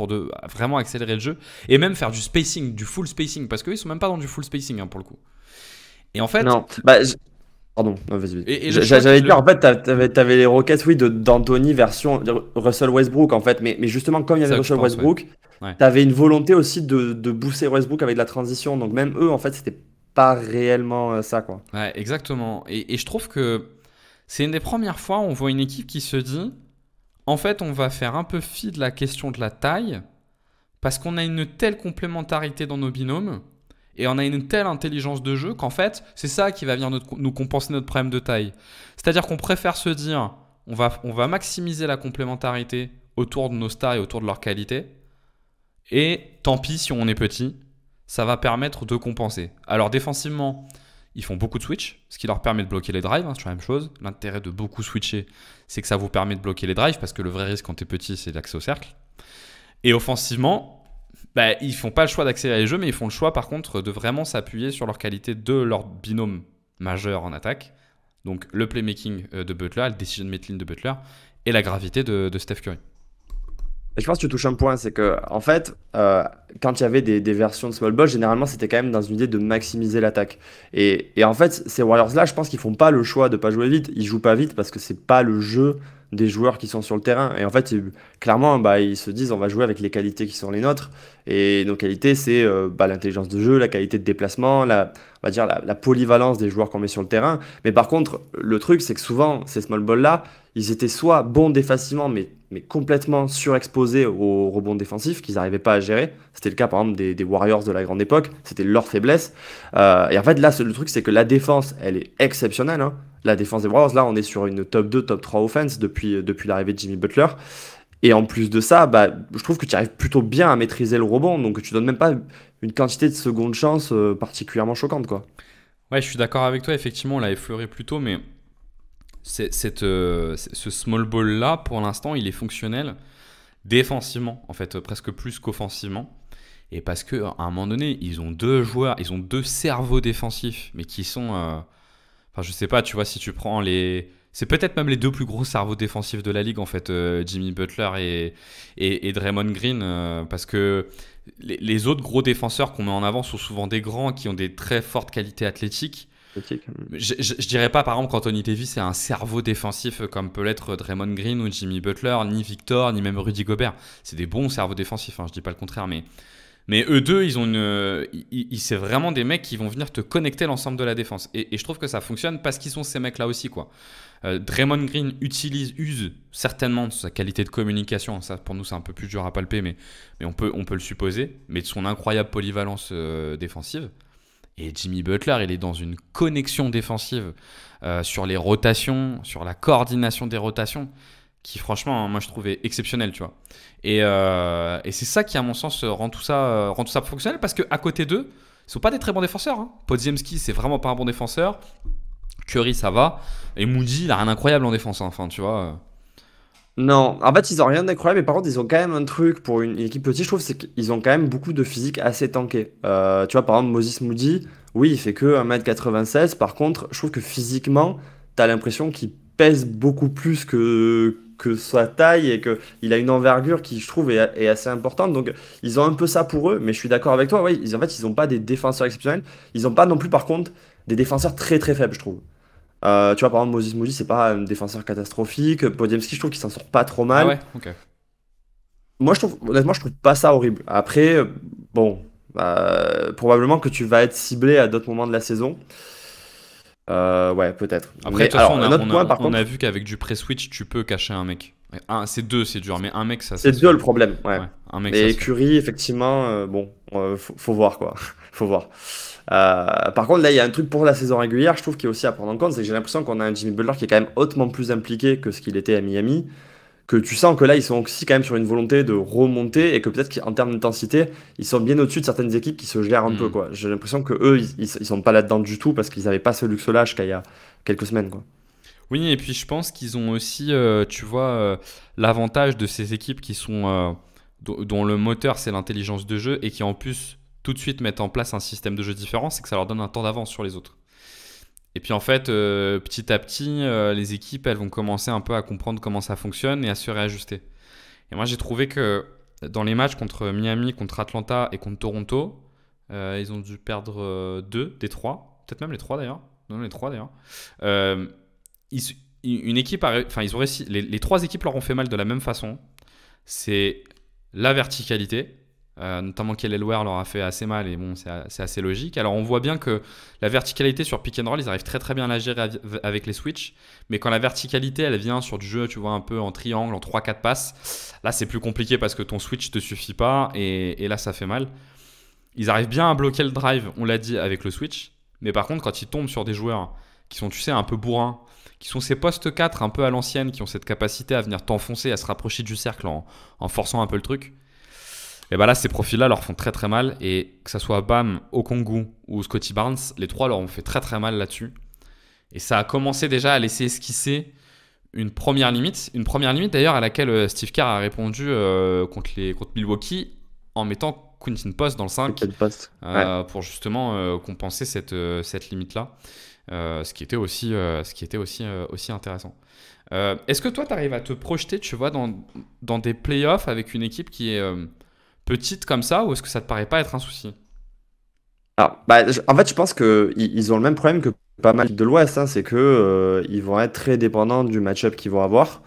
vraiment accélérer le jeu et même faire du spacing, du full spacing, parce qu'eux ils sont même pas dans du full spacing hein, pour le coup. Et en fait, Non, pardon, non, vas-y. Vas-y. et le choix J'allais qui- dire, en fait, t'avais les Rockets, oui, d'Anthony version Russell Westbrook, en fait. Mais justement, comme il y c'est avait ça que je Russell pense, ouais. Westbrook, Ouais. t'avais une volonté aussi de booster Westbrook avec de la transition. Donc même eux, en fait, c'était pas réellement ça, quoi. Ouais, exactement. Et je trouve que c'est une des premières fois où on voit une équipe qui se dit, en fait, on va faire un peu fi de la question de la taille parce qu'on a une telle complémentarité dans nos binômes et on a une telle intelligence de jeu qu'en fait, c'est ça qui va venir nous compenser notre problème de taille. C'est-à-dire qu'on préfère se dire, on va maximiser la complémentarité autour de nos stars et autour de leur qualité et tant pis si on est petit, ça va permettre de compenser. Alors défensivement, ils font beaucoup de switch, ce qui leur permet de bloquer les drives, hein, c'est la même chose. L'intérêt de beaucoup switcher, c'est que ça vous permet de bloquer les drives, parce que le vrai risque quand t'es petit, c'est l'accès au cercle. Et offensivement, bah, ils font pas le choix d'accélérer les jeux, mais ils font le choix par contre de vraiment s'appuyer sur leur qualité de leur binôme majeur en attaque. Donc le playmaking de Butler, le decision making de Butler, et la gravité de Steph Curry. Et je pense que tu touches un point, c'est que en fait, quand il y avait des versions de small ball, généralement c'était quand même dans une idée de maximiser l'attaque. Et en fait, ces Warriors-là, je pense qu'ils font pas le choix de pas jouer vite. Ils jouent pas vite parce que c'est pas le jeu des joueurs qui sont sur le terrain. Et en fait, clairement, bah, ils se disent on va jouer avec les qualités qui sont les nôtres. Et nos qualités, c'est bah, l'intelligence de jeu, la qualité de déplacement, on va dire la polyvalence des joueurs qu'on met sur le terrain. Mais par contre, le truc, c'est que souvent, ces small balls-là, ils étaient soit bons défensivement, mais complètement surexposés aux rebonds défensifs qu'ils n'arrivaient pas à gérer. C'était le cas, par exemple, des Warriors de la grande époque. C'était leur faiblesse. Et en fait, là, le truc, c'est que la défense, elle est exceptionnelle, hein. La défense des Warriors, là, on est sur une top 2, top 3 offense depuis l'arrivée de Jimmy Butler. Et en plus de ça, bah, je trouve que tu arrives plutôt bien à maîtriser le rebond. Donc, tu donnes même pas une quantité de seconde chance particulièrement choquante, quoi. Ouais, je suis d'accord avec toi, effectivement, on l'a effleuré plus tôt, mais ce small ball là, pour l'instant, il est fonctionnel défensivement, en fait, presque plus qu'offensivement. Et parce que à un moment donné, ils ont deux joueurs, ils ont deux cerveaux défensifs, mais qui sont, enfin, je sais pas, tu vois, si tu prends c'est peut-être même les deux plus gros cerveaux défensifs de la ligue, en fait, Jimmy Butler et Draymond Green, parce que les autres gros défenseurs qu'on met en avant sont souvent des grands qui ont des très fortes qualités athlétiques. Je dirais pas par exemple qu'Anthony Davis est un cerveau défensif comme peut l'être Draymond Green ou Jimmy Butler, ni Victor, ni même Rudy Gobert. C'est des bons cerveaux défensifs, hein, je dis pas le contraire, mais eux deux, c'est vraiment des mecs qui vont venir te connecter l'ensemble de la défense. Et je trouve que ça fonctionne parce qu'ils sont ces mecs-là aussi, quoi. Draymond Green use certainement de sa qualité de communication. Ça, pour nous, c'est un peu plus dur à palper, mais on peut le supposer. Mais de son incroyable polyvalence défensive. Et Jimmy Butler, il est dans une connexion défensive sur les rotations, sur la coordination des rotations, qui franchement, moi je trouvais exceptionnel, tu vois. Et c'est ça qui, à mon sens, rend tout ça fonctionnel parce qu'à côté d'eux, ils sont pas des très bons défenseurs. Hein. Podziemski, c'est vraiment pas un bon défenseur. Curry, ça va. Et Moody, il a rien d'incroyable en défense. Hein. Enfin, tu vois. Non, en fait, ils ont rien d'incroyable, mais par contre, ils ont quand même un truc pour une équipe petite, je trouve, c'est qu'ils ont quand même beaucoup de physique assez tanké. Tu vois, par exemple, Moses Moody, oui, il fait que 1m96. Par contre, je trouve que physiquement, t'as l'impression qu'il pèse beaucoup plus que sa taille et qu'il a une envergure qui, je trouve, est assez importante. Donc, ils ont un peu ça pour eux, mais je suis d'accord avec toi, oui, en fait, ils n'ont pas des défenseurs exceptionnels. Ils n'ont pas non plus, par contre, des défenseurs très très faibles, je trouve. Tu vois, par exemple, Moses Moody, c'est pas un défenseur catastrophique. Podziemski, je trouve qu'il s'en sort pas trop Ah mal. ouais, ok. Moi, je trouve, honnêtement, je trouve pas ça horrible. Après, bon, probablement que tu vas être ciblé à d'autres moments de la saison. Ouais, peut-être. Après, de Mais toute façon, alors, un autre point, par on a contre, vu qu'avec du pré-switch, tu peux cacher un mec. C'est deux, c'est dur, mais un mec, ça c'est se deux fait. le problème. Ouais. Ouais, un mec, ça Mais se fait. Curry, effectivement, bon, faut voir quoi. Faut voir. Par contre, là, il y a un truc pour la saison régulière, je trouve, qui est aussi à prendre en compte, c'est que j'ai l'impression qu'on a un Jimmy Butler qui est quand même hautement plus impliqué que ce qu'il était à Miami. Que tu sens que là, ils sont aussi quand même sur une volonté de remonter et que peut-être qu'en termes d'intensité, ils sont bien au-dessus de certaines équipes qui se gèrent un peu, Hmm. quoi. J'ai l'impression que eux, ils sont pas là-dedans du tout parce qu'ils n'avaient pas ce luxe-là jusqu'à il y a quelques semaines, quoi. Oui, et puis je pense qu'ils ont aussi, tu vois, l'avantage de ces équipes qui sont, dont le moteur c'est l'intelligence de jeu et qui en plus tout de suite mettent en place un système de jeu différent, c'est que ça leur donne un temps d'avance sur les autres. Et puis en fait, petit à petit, les équipes, elles vont commencer un peu à comprendre comment ça fonctionne et à se réajuster. Et moi, j'ai trouvé que dans les matchs contre Miami, contre Atlanta et contre Toronto, ils ont dû perdre deux des trois, peut-être même les trois d'ailleurs. Non, les trois d'ailleurs. Euh, ils- une équipe, enfin, ils ont réussi. Les trois équipes leur ont fait mal de la même façon. C'est la verticalité. Notamment Kelly Ware leur a fait assez mal et bon, c'est assez logique. Alors on voit bien que la verticalité sur pick and roll, ils arrivent très très bien à la gérer avec les switches, mais quand la verticalité elle vient sur du jeu, tu vois, un peu en triangle, en trois quatre passes, là c'est plus compliqué parce que ton switch te suffit pas et là ça fait mal. Ils arrivent bien à bloquer le drive, on l'a dit, avec le switch, mais par contre quand ils tombent sur des joueurs qui sont, tu sais, un peu bourrins, qui sont ces postes 4 un peu à l'ancienne, qui ont cette capacité à venir t'enfoncer, à se rapprocher du cercle en forçant un peu le truc, et bah là, ces profils-là leur font très très mal. Et que ça soit Bam, Okongwu ou Scotty Barnes, les trois leur ont fait très très mal là-dessus. Et ça a commencé déjà à laisser esquisser une première limite. Une première limite d'ailleurs à laquelle Steve Kerr a répondu contre Milwaukee en mettant Quentin Post dans le C'est 5 quel poste? Ouais. pour justement compenser cette limite-là. Ce qui était aussi intéressant. Est-ce que toi, tu arrives à te projeter, tu vois, dans des playoffs avec une équipe qui est petite comme ça, ou est-ce que ça te paraît pas être un souci? Alors, en fait, je pense que ils ont le même problème que pas mal de l'Ouest, hein, c'est que ils vont être très dépendants du match-up qu'ils vont avoir.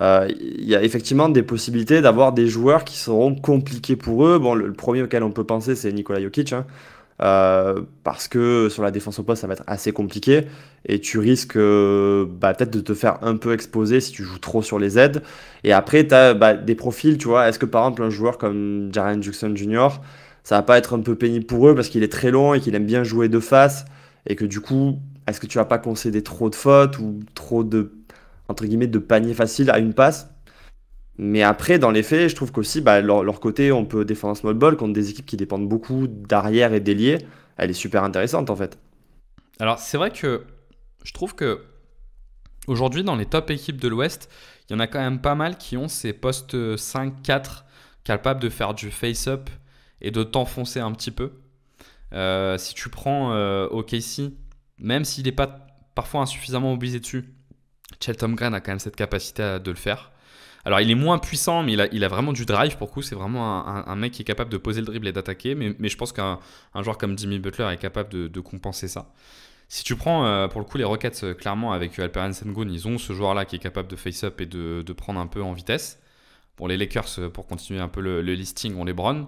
Il y a effectivement des possibilités d'avoir des joueurs qui seront compliqués pour eux. Bon, le premier auquel on peut penser, c'est Nikola Jokic, hein. Parce que sur la défense au poste, ça va être assez compliqué et tu risques peut-être de te faire un peu exposer si tu joues trop sur les aides. Et après, tu as des profils, tu vois. Est-ce que par exemple, un joueur comme Jaren Jackson Jr., ça va pas être un peu pénible pour eux parce qu'il est très long et qu'il aime bien jouer de face et que du coup, est-ce que tu vas pas concéder trop de fautes ou trop de, entre guillemets, de paniers faciles à une passe? Mais après, dans les faits, je trouve qu'aussi, leur côté, on peut défendre un small ball contre des équipes qui dépendent beaucoup d'arrière et d'ailier. Elle est super intéressante en fait. Alors, c'est vrai que je trouve que aujourd'hui, dans les top équipes de l'Ouest, il y en a quand même pas mal qui ont ces postes 5-4 capables de faire du face-up et de t'enfoncer un petit peu. Si tu prends OKC, même s'il n'est pas parfois insuffisamment mobilisé dessus, Cheltenham Green a quand même cette capacité de le faire. Alors il est moins puissant, mais il a vraiment du drive pour le coup. C'est vraiment un mec qui est capable de poser le dribble et d'attaquer. Mais je pense qu'un joueur comme Jimmy Butler est capable de compenser ça. Si tu prends pour le coup les Rockets, clairement avec Alperen Sengun, ils ont ce joueur-là qui est capable de face-up et de prendre un peu en vitesse. Pour les Lakers, pour continuer un peu le listing, on les LeBron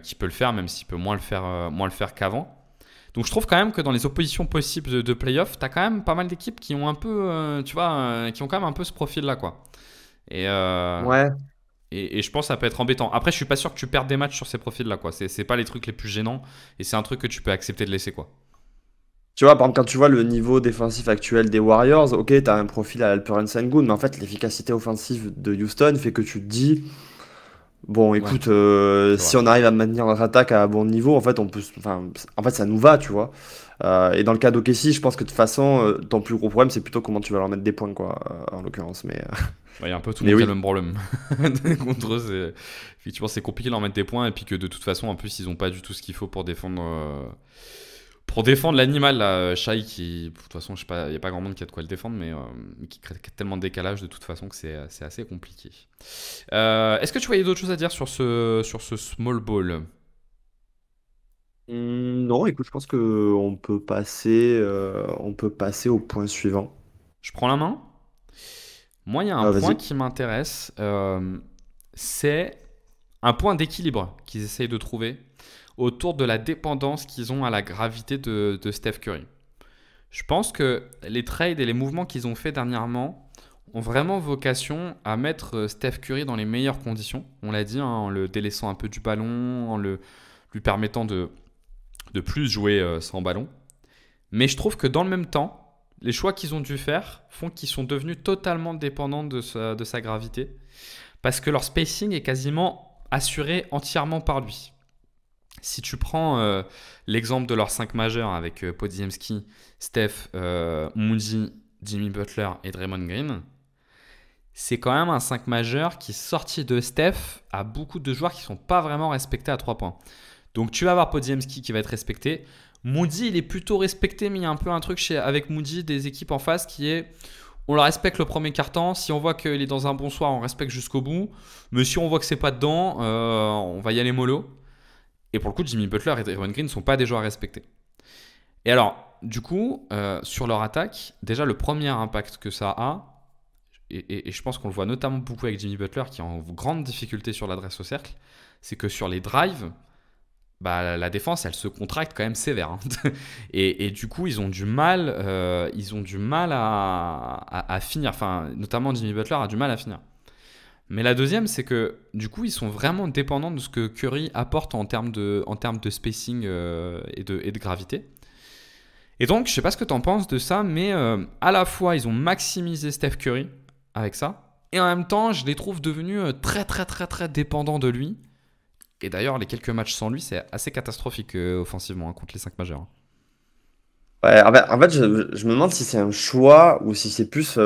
qui peut le faire, même s'il peut moins le faire qu'avant. Donc je trouve quand même que dans les oppositions possibles de playoff, t'as quand même pas mal d'équipes qui ont un peu, tu vois, qui ont quand même un peu ce profil-là, quoi. Et, euh, Ouais. et je pense que ça peut être embêtant. Après, je suis pas sûr que tu perdes des matchs sur ces profils-là, quoi. C'est pas les trucs les plus gênants et c'est un truc que tu peux accepter de laisser, quoi. Tu vois, par exemple, quand tu vois le niveau défensif actuel des Warriors, ok, tu as un profil à Alperen Sengun, mais en fait, l'efficacité offensive de Houston fait que tu te dis, bon, Ouais, écoute, c'est vrai. si on arrive à maintenir notre attaque à bon niveau, en fait, enfin, en fait, ça nous va, tu vois. Et dans le cas d'OKC, je pense que de toute façon, ton plus gros problème, c'est plutôt comment tu vas leur mettre des points, quoi, en l'occurrence. Ouais, il y a un peu tout le Mais monde qui a le oui. même problème. Contre eux, effectivement, c'est compliqué de leur mettre des points. Et puis que de toute façon, en plus, ils n'ont pas du tout ce qu'il faut pour défendre l'animal, là. Shai, qui, de toute façon, je sais pas, il n'y a pas grand monde qui a de quoi le défendre, mais qui crée tellement de décalage de toute façon que c'est assez compliqué. Est-ce que tu voyais d'autres choses à dire sur ce small ball? Non, écoute, je pense que on peut passer au point suivant. Je prends la main. Moi, il y a un point Vas-y. qui m'intéresse. C'est un point d'équilibre qu'ils essayent de trouver autour de la dépendance qu'ils ont à la gravité de Steph Curry. Je pense que les trades et les mouvements qu'ils ont fait dernièrement ont vraiment vocation à mettre Steph Curry dans les meilleures conditions. On l'a dit, hein, en le délaissant un peu du ballon, lui permettant de plus jouer sans ballon. Mais je trouve que dans le même temps, les choix qu'ils ont dû faire font qu'ils sont devenus totalement dépendants de sa gravité. Parce que leur spacing est quasiment assuré entièrement par lui. Si tu prends l'exemple de leurs 5 majeurs avec Podziemski, Steph, Moody, Jimmy Butler et Draymond Green, c'est quand même un 5 majeur qui, sorti de Steph, a beaucoup de joueurs qui ne sont pas vraiment respectés à 3 points. Donc tu vas avoir Podziemski qui va être respecté. Moody, il est plutôt respecté, mais il y a un peu un truc avec Moody des équipes en face qui est on le respecte le premier quart-temps. Si on voit qu'il est dans un bon soir, on respecte jusqu'au bout. Mais si on voit que c'est pas dedans, on va y aller mollo. Et pour le coup, Jimmy Butler et Draymond Green ne sont pas des joueurs à respecter. Et alors, du coup, sur leur attaque, déjà le premier impact que ça a, et je pense qu'on le voit notamment beaucoup avec Jimmy Butler qui est en grande difficulté sur l'adresse au cercle, c'est que sur les drives, bah, la défense, elle se contracte quand même sévère, hein. Et du coup, ils ont du mal à finir. Enfin, notamment Jimmy Butler a du mal à finir. Mais la deuxième, c'est que du coup, ils sont vraiment dépendants de ce que Curry apporte en termes de spacing et de gravité. Et donc, je sais pas ce que tu en penses de ça, mais à la fois, ils ont maximisé Steph Curry avec ça, et en même temps, je les trouve devenus très, très, très, très dépendants de lui. Et d'ailleurs, les quelques matchs sans lui, c'est assez catastrophique offensivement, hein, contre les 5 majeurs, hein. Ouais, en fait, je me demande si c'est un choix ou si c'est plus.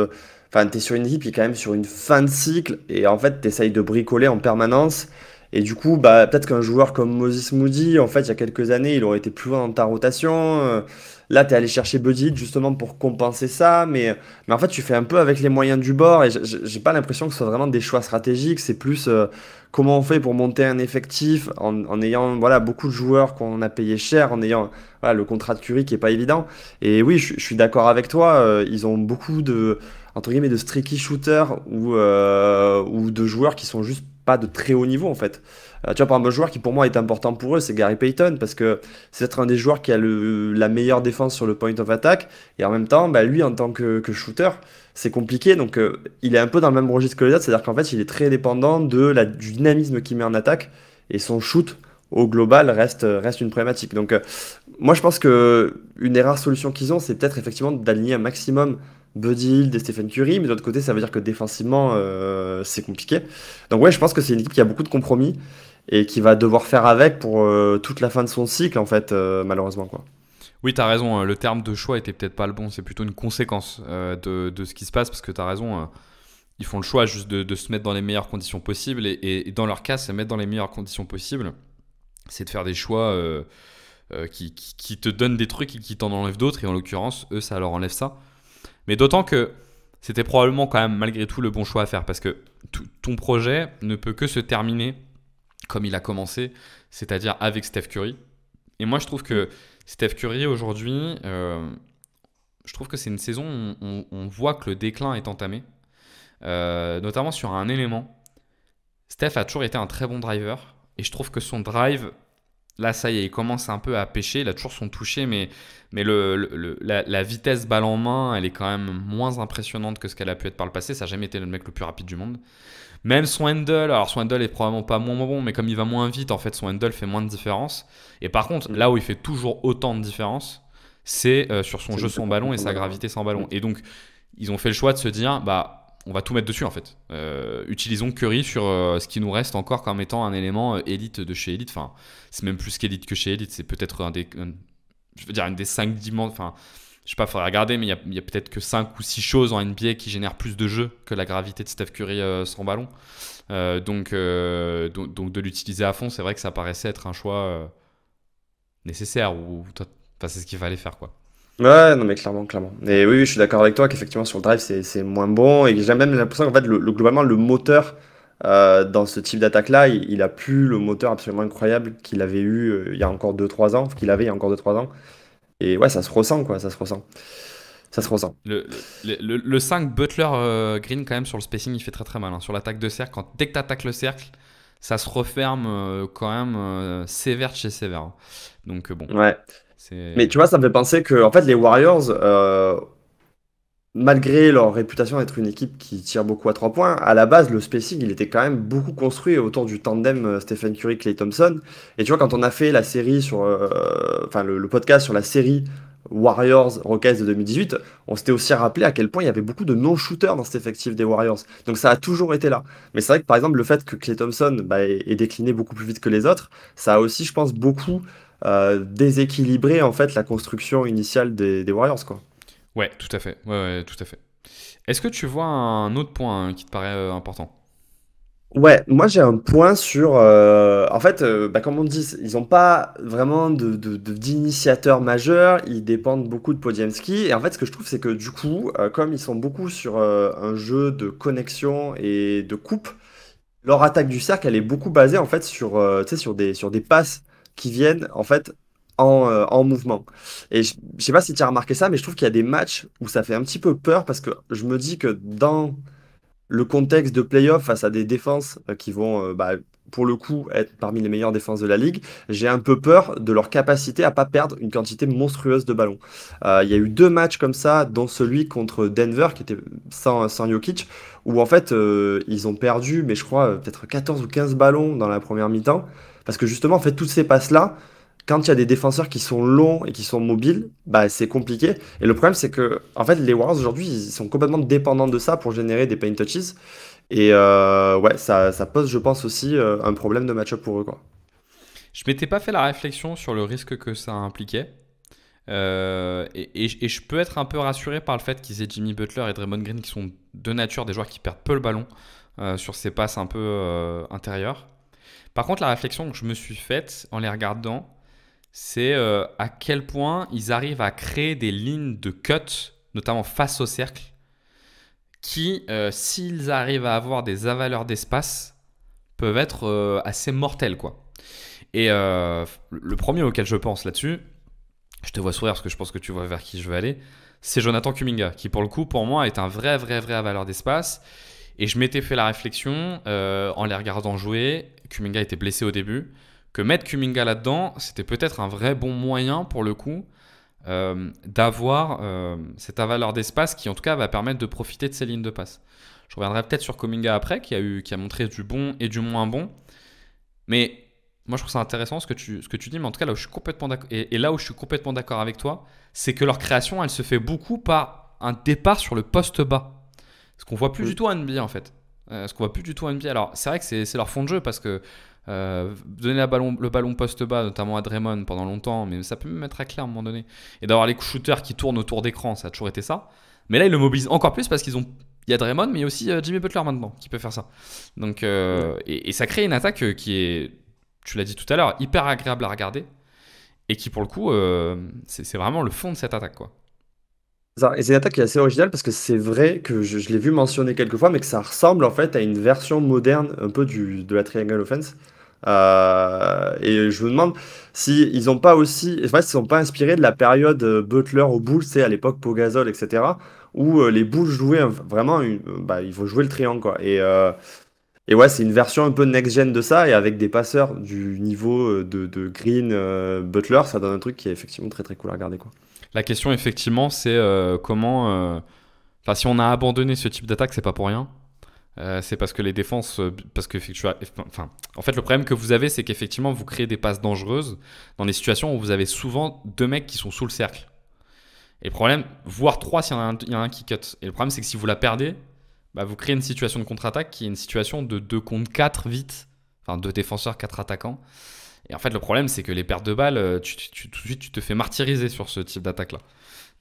Enfin, t'es sur une équipe qui est quand même sur une fin de cycle et en fait, t'essayes de bricoler en permanence. Et du coup, bah, peut-être qu'un joueur comme Moses Moody, en fait, il y a quelques années, il aurait été plus loin dans ta rotation. Là, t'es allé chercher Buddy Hield justement pour compenser ça. Mais en fait, tu fais un peu avec les moyens du bord et j'ai pas l'impression que ce soit vraiment des choix stratégiques. C'est plus comment on fait pour monter un effectif en ayant voilà, beaucoup de joueurs qu'on a payé cher, en ayant voilà, le contrat de Curry qui est pas évident. Et oui, je suis d'accord avec toi. Ils ont beaucoup de, entre guillemets, de streaky shooters ou de joueurs qui sont juste pas de très haut niveau en fait. Tu vois, par exemple, un joueur qui pour moi est important pour eux, c'est Gary Payton parce que c'est être un des joueurs qui a la meilleure défense sur le point of attack et en même temps, bah, lui en tant que shooter, c'est compliqué. Donc il est un peu dans le même registre que les autres, c'est-à-dire qu'en fait, il est très dépendant du dynamisme qu'il met en attaque et son shoot au global reste une problématique. Donc moi, je pense que une des rares solutions qu'ils ont, c'est peut-être effectivement d'aligner un maximum Buddy Hield et Stephen Curry, mais de l'autre côté, ça veut dire que défensivement, c'est compliqué. Donc ouais, je pense que c'est une équipe qui a beaucoup de compromis et qui va devoir faire avec pour toute la fin de son cycle, en fait, malheureusement, quoi. Oui, t'as raison, le terme de choix était peut-être pas le bon, c'est plutôt une conséquence de ce qui se passe, parce que t'as raison, ils font le choix juste de se mettre dans les meilleures conditions possibles, et dans leur cas, se mettre dans les meilleures conditions possibles, c'est de faire des choix qui te donnent des trucs et qui t'en enlèvent d'autres, et en l'occurrence, eux, ça leur enlève ça. Mais d'autant que c'était probablement quand même malgré tout le bon choix à faire, parce que ton projet ne peut que se terminer comme il a commencé, c'est-à-dire avec Steph Curry. Et moi, je trouve que Steph Curry aujourd'hui, je trouve que c'est une saison où on voit que le déclin est entamé, notamment sur un élément. Steph a toujours été un très bon driver, et je trouve que son drive, là, ça y est, il commence un peu à pêcher. Il a toujours son toucher, mais la vitesse balle en main, elle est quand même moins impressionnante que ce qu'elle a pu être par le passé. Ça n'a jamais été le mec le plus rapide du monde. Même son handle, alors son handle est probablement pas moins bon, mais comme il va moins vite, en fait, son handle fait moins de différence. Et par contre, là où il fait toujours autant de différence, c'est sur son C'est jeu une sans ballon et sa profondeur. gravité sans ballon. Et donc, ils ont fait le choix de se dire, bah, on va tout mettre dessus en fait. Utilisons Curry sur ce qui nous reste encore comme étant un élément élite de chez élite. Enfin, c'est même plus qu'élite que chez élite. C'est peut-être je veux dire, une des 5 dimensions. Enfin, je sais pas, faudrait regarder, mais il y a peut-être que 5 ou 6 choses en NBA qui génèrent plus de jeux que la gravité de Steph Curry sans ballon. Donc de l'utiliser à fond, c'est vrai que ça paraissait être un choix nécessaire. Enfin, c'est ce qu'il fallait faire, quoi. Ouais, non, mais clairement, clairement. Et oui, oui, je suis d'accord avec toi qu'effectivement, sur le drive, c'est moins bon. Et j'ai même l'impression qu'en fait, globalement, le moteur dans ce type d'attaque-là, il a plus le moteur absolument incroyable qu'il avait eu il y a encore 2 3 ans, qu'il avait il y a encore 2 3 ans. Et ouais, ça se ressent, quoi, ça se ressent. Ça se ressent. Le 5 Butler Green, quand même, sur le spacing, il fait très très mal, hein. Sur l'attaque de cercle, dès que tu attaques le cercle, ça se referme quand même sévère de chez sévère, hein. Donc bon, Ouais. Mais c'est. tu vois, ça me fait penser que, en fait, les Warriors, malgré leur réputation d'être une équipe qui tire beaucoup à 3 points, à la base, le spacing, il était quand même beaucoup construit autour du tandem Stephen Curry-Klay Thompson. Et tu vois, quand on a fait la série sur, enfin, le podcast sur la série Warriors Rockets de 2018, on s'était aussi rappelé à quel point il y avait beaucoup de non-shooters dans cet effectif des Warriors. Donc ça a toujours été là. Mais c'est vrai que par exemple, le fait que Klay Thompson bah, ait décliné beaucoup plus vite que les autres, ça a aussi, je pense, beaucoup déséquilibré en fait la construction initiale des Warriors, quoi. Ouais, tout à fait. Ouais, ouais, tout à fait. Est-ce que tu vois un autre point qui te paraît important? Ouais, moi j'ai un point sur. En fait, bah, comme on dit, ils n'ont pas vraiment d'initiateurs majeurs, ils dépendent beaucoup de Podziemski. Et en fait, ce que je trouve, c'est que du coup, comme ils sont beaucoup sur un jeu de connexion et de coupe, leur attaque du cercle, elle est beaucoup basée en fait sur, tu sais, sur des passes qui viennent en fait en mouvement. Et je sais pas si tu as remarqué ça, mais je trouve qu'il y a des matchs où ça fait un petit peu peur parce que je me dis que dans le contexte de playoff face à des défenses qui vont, bah, pour le coup, être parmi les meilleures défenses de la ligue, j'ai un peu peur de leur capacité à pas perdre une quantité monstrueuse de ballons. Il y a eu 2 matchs comme ça, dont celui contre Denver, qui était sans Jokic, où en fait, ils ont perdu, mais je crois, peut-être 14 ou 15 ballons dans la première mi-temps, parce que justement, en fait, toutes ces passes-là, quand il y a des défenseurs qui sont longs et qui sont mobiles, bah, c'est compliqué. Et le problème, c'est que en fait, les Warriors aujourd'hui, ils sont complètement dépendants de ça pour générer des paint touches. Et ouais, ça pose, je pense, aussi un problème de match-up pour eux, quoi. Je m'étais pas fait la réflexion sur le risque que ça impliquait. Et je peux être un peu rassuré par le fait qu'ils aient Jimmy Butler et Draymond Green qui sont de nature des joueurs qui perdent peu le ballon sur ces passes un peu intérieures. Par contre, la réflexion que je me suis faite en les regardant, c'est à quel point ils arrivent à créer des lignes de cut, notamment face au cercle, qui, s'ils arrivent à avoir des avaleurs d'espace, peuvent être assez mortelles, quoi. Et le premier auquel je pense là-dessus, je te vois sourire parce que je pense que tu vois vers qui je veux aller, c'est Jonathan Kuminga, qui pour le coup, pour moi, est un vrai avaleur d'espace. Et je m'étais fait la réflexion en les regardant jouer. Kuminga était blessé au début. Que mettre Kuminga là-dedans, c'était peut-être un vrai bon moyen pour le coup d'avoir cette avaleur d'espace qui en tout cas va permettre de profiter de ces lignes de passe. Je reviendrai peut-être sur Kuminga après, qui a montré du bon et du moins bon. Mais moi je trouve ça intéressant ce que tu dis, mais en tout cas là où je suis complètement d'accord, et là où je suis complètement d'accord avec toi, c'est que leur création elle se fait beaucoup par un départ sur le poste bas. Ce qu'on voit plus Mm. du tout en NBA en fait. Ce qu'on voit plus du tout en NBA. Alors c'est vrai que c'est leur fond de jeu parce que donner le ballon poste bas, notamment à Draymond pendant longtemps, mais ça peut même être à Claire à un moment donné. Et d'avoir les shooters qui tournent autour d'écran, ça a toujours été ça. Mais là, ils le mobilisent encore plus parce il y a Draymond, mais il y a aussi Jimmy Butler maintenant qui peut faire ça. Donc, Ouais. et ça crée une attaque qui est, tu l'as dit tout à l'heure, hyper agréable à regarder et qui, pour le coup, c'est vraiment le fond de cette attaque, quoi. Et c'est une attaque qui est assez originale parce que c'est vrai que je l'ai vu mentionner quelques fois, mais que ça ressemble en fait à une version moderne un peu de la Triangle Offense. Et je me demande si ils n'ont pas aussi, en fait, s'ils sont pas inspirés de la période Butler aux Bulls, c'est à l'époque Pogazol, etc., où les Bulls jouaient vraiment, bah, il faut jouer le triangle, quoi. Et ouais, c'est une version un peu next-gen de ça, et avec des passeurs du niveau de Green, Butler, ça donne un truc qui est effectivement très très cool à regarder, quoi. La question, effectivement, c'est comment. Enfin, si on a abandonné ce type d'attaque, c'est pas pour rien. C'est parce que les défenses, parce que enfin, en fait, le problème que vous avez, c'est qu'effectivement, vous créez des passes dangereuses dans des situations où vous avez souvent deux mecs qui sont sous le cercle. Et le problème, voire 3 s'il y en a un qui cut. Et le problème, c'est que si vous la perdez, bah, vous créez une situation de contre-attaque qui est une situation de 2 contre 4 vite. Enfin, 2 défenseurs, 4 attaquants. Et en fait, le problème, c'est que les pertes de balles, tout de suite, tu te fais martyriser sur ce type d'attaque-là.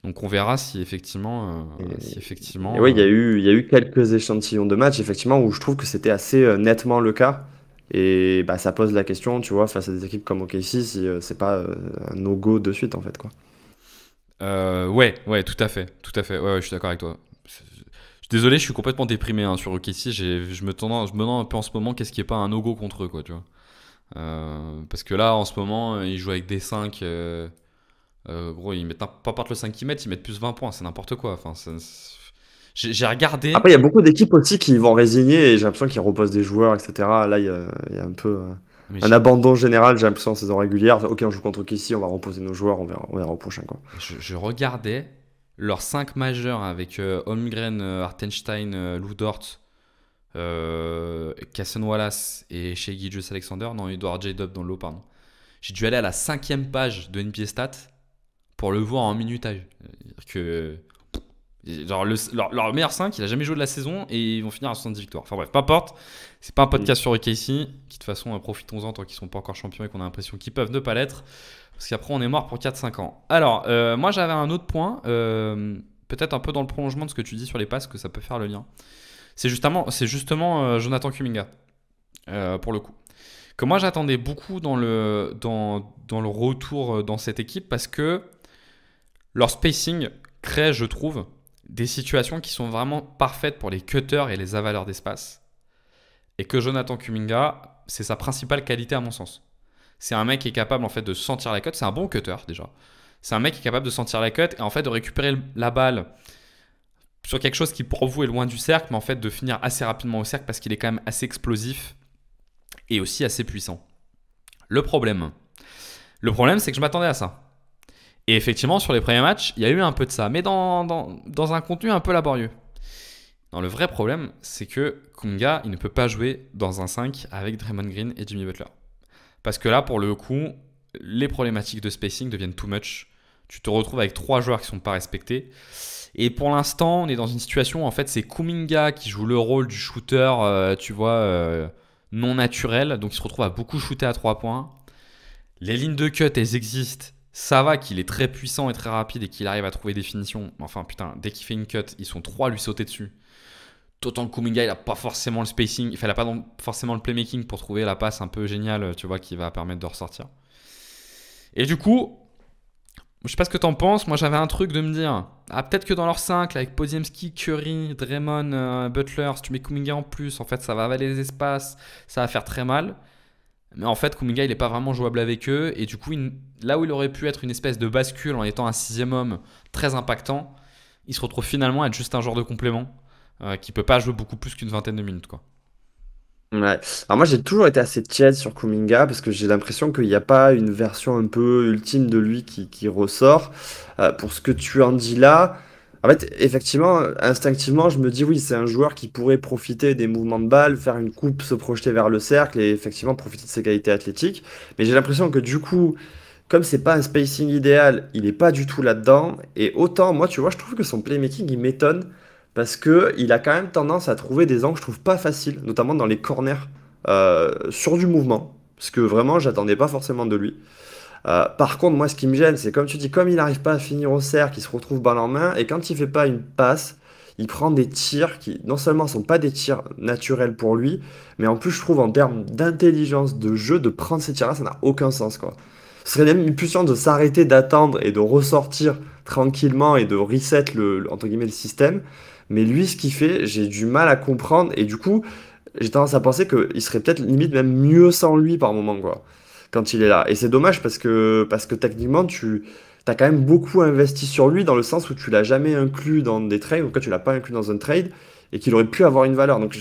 Donc, on verra si effectivement. Et oui, il y a eu quelques échantillons de matchs, effectivement, où je trouve que c'était assez nettement le cas. Et bah, ça pose la question, tu vois, face à des équipes comme OKC, si c'est pas un no-go de suite, en fait, quoi. Ouais, tout à fait. Tout à fait. Ouais, je suis d'accord avec toi. Je suis désolé, je suis complètement déprimé hein, sur OKC. Je me demande un peu en ce moment qu'est-ce qui est pas un no-go contre eux, quoi, tu vois. Parce que là, en ce moment, ils jouent avec des 5. Gros, ils mettent pas importe le 5 qu'ils mettent, ils mettent plus 20 points. C'est n'importe quoi. Enfin, j'ai regardé. Après, il y a beaucoup d'équipes aussi qui vont résigner et j'ai l'impression qu'ils reposent des joueurs, etc. Là, il y a un peu Mais un abandon général, j'ai l'impression, en saison régulière. Ok, on joue contre OKC, on va reposer nos joueurs, on verra au prochain, quoi. je regardais leurs 5 majeurs avec Holmgren, Hartenstein, Lou Dort, Cason Wallace et chez Gilgeous Alexander. Non, Edward J-Dub dans le lot, pardon. J'ai dû aller à la 5e page de NBA Stats pour le voir en minutage. C'est-à-dire que genre leur meilleur 5, il a jamais joué de la saison et ils vont finir à 70 victoires. Enfin bref, peu importe. C'est pas un podcast sur OKC qui de toute façon profitons-en tant qu'ils sont pas encore champions et qu'on a l'impression qu'ils peuvent ne pas l'être parce qu'après on est mort pour 4-5 ans. Alors moi j'avais un autre point peut-être un peu dans le prolongement de ce que tu dis sur les passes que ça peut faire le lien. C'est justement Jonathan Kuminga pour le coup. Que moi j'attendais beaucoup dans le retour dans cette équipe parce que leur spacing crée, je trouve, des situations qui sont vraiment parfaites pour les cutters et les avaleurs d'espace. Et que Jonathan Kuminga, c'est sa principale qualité à mon sens. C'est un mec qui est capable en fait de sentir la cut. C'est un bon cutter déjà. C'est un mec qui est capable de sentir la cut et en fait de récupérer la balle sur quelque chose qui pour vous est loin du cercle, mais en fait de finir assez rapidement au cercle parce qu'il est quand même assez explosif et aussi assez puissant. Le problème, c'est que je m'attendais à ça. Et effectivement, sur les premiers matchs, il y a eu un peu de ça, mais dans un contenu un peu laborieux. Non, le vrai problème, c'est que Kuminga, il ne peut pas jouer dans un 5 avec Draymond Green et Jimmy Butler. Parce que là, pour le coup, les problématiques de spacing deviennent too much. Tu te retrouves avec 3 joueurs qui ne sont pas respectés. Et pour l'instant, on est dans une situation où en fait, c'est Kuminga qui joue le rôle du shooter, non naturel. Donc, il se retrouve à beaucoup shooter à 3 points. Les lignes de cut, elles existent. Ça va qu'il est très puissant et très rapide et qu'il arrive à trouver des finitions. Enfin, putain, dès qu'il fait une cut, ils sont 3 à lui sauter dessus. D'autant que Kuminga, il n'a pas forcément le spacing, il n'a pas forcément le playmaking pour trouver la passe un peu géniale, tu vois, qui va permettre de ressortir. Et du coup, je sais pas ce que t'en penses, moi j'avais un truc de me dire, peut-être que dans leur 5, là, avec Podziemski, Curry, Draymond, Butler, si tu mets Kuminga en plus, en fait, ça va avaler les espaces, ça va faire très mal. Mais en fait, Kuminga, il n'est pas vraiment jouable avec eux. Et du coup, là où il aurait pu être une espèce de bascule en étant un 6e homme très impactant, il se retrouve finalement à être juste un joueur de complément qui ne peut pas jouer beaucoup plus qu'une vingtaine de minutes, quoi. Ouais. Alors moi j'ai toujours été assez tiède sur Kuminga parce que j'ai l'impression qu'il n'y a pas une version un peu ultime de lui qui ressort. Pour ce que tu en dis là, en fait effectivement, instinctivement je me dis oui c'est un joueur qui pourrait profiter des mouvements de balle, faire une coupe, se projeter vers le cercle et effectivement profiter de ses qualités athlétiques. Mais j'ai l'impression que du coup, comme c'est pas un spacing idéal, il est pas du tout là-dedans. Et autant moi tu vois je trouve que son playmaking il m'étonne. Parce que il a quand même tendance à trouver des angles, je trouve, pas faciles, notamment dans les corners, sur du mouvement. Parce que vraiment, j'attendais pas forcément de lui. Par contre, moi, ce qui me gêne, c'est comme tu dis, comme il n'arrive pas à finir au cercle, il se retrouve balle en main, et quand il fait pas une passe, il prend des tirs qui, non seulement sont pas des tirs naturels pour lui, mais en plus, je trouve, en termes d'intelligence de jeu, de prendre ces tirs-là, ça n'a aucun sens, quoi. Ce serait même une pulsion de s'arrêter, d'attendre et de ressortir tranquillement et de reset entre guillemets, le système. Mais lui, ce qu'il fait, j'ai du mal à comprendre. Et du coup, j'ai tendance à penser qu'il serait peut-être limite même mieux sans lui par moment, quoi, quand il est là. Et c'est dommage parce que techniquement, tu as quand même beaucoup investi sur lui dans le sens où tu l'as jamais inclus dans des trades, ou en tout cas, tu l'as pas inclus dans un trade, et qu'il aurait pu avoir une valeur. Donc,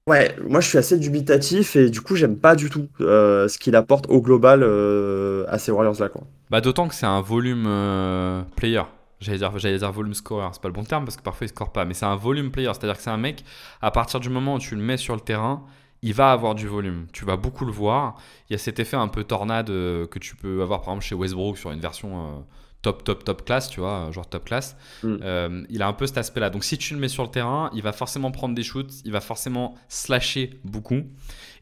ouais, moi je suis assez dubitatif et du coup, j'aime pas du tout ce qu'il apporte au global à ces Warriors-là, quoi. Bah, d'autant que c'est un volume player. J'allais dire volume scorer, c'est pas le bon terme parce que parfois il score pas, mais c'est un volume player, c'est-à-dire que c'est un mec, à partir du moment où tu le mets sur le terrain, il va avoir du volume. Tu vas beaucoup le voir. Il y a cet effet un peu tornade que tu peux avoir par exemple chez Westbrook sur une version top classe, tu vois, genre top classe. Il a un peu cet aspect-là. Donc si tu le mets sur le terrain, il va forcément prendre des shoots, il va forcément slasher beaucoup.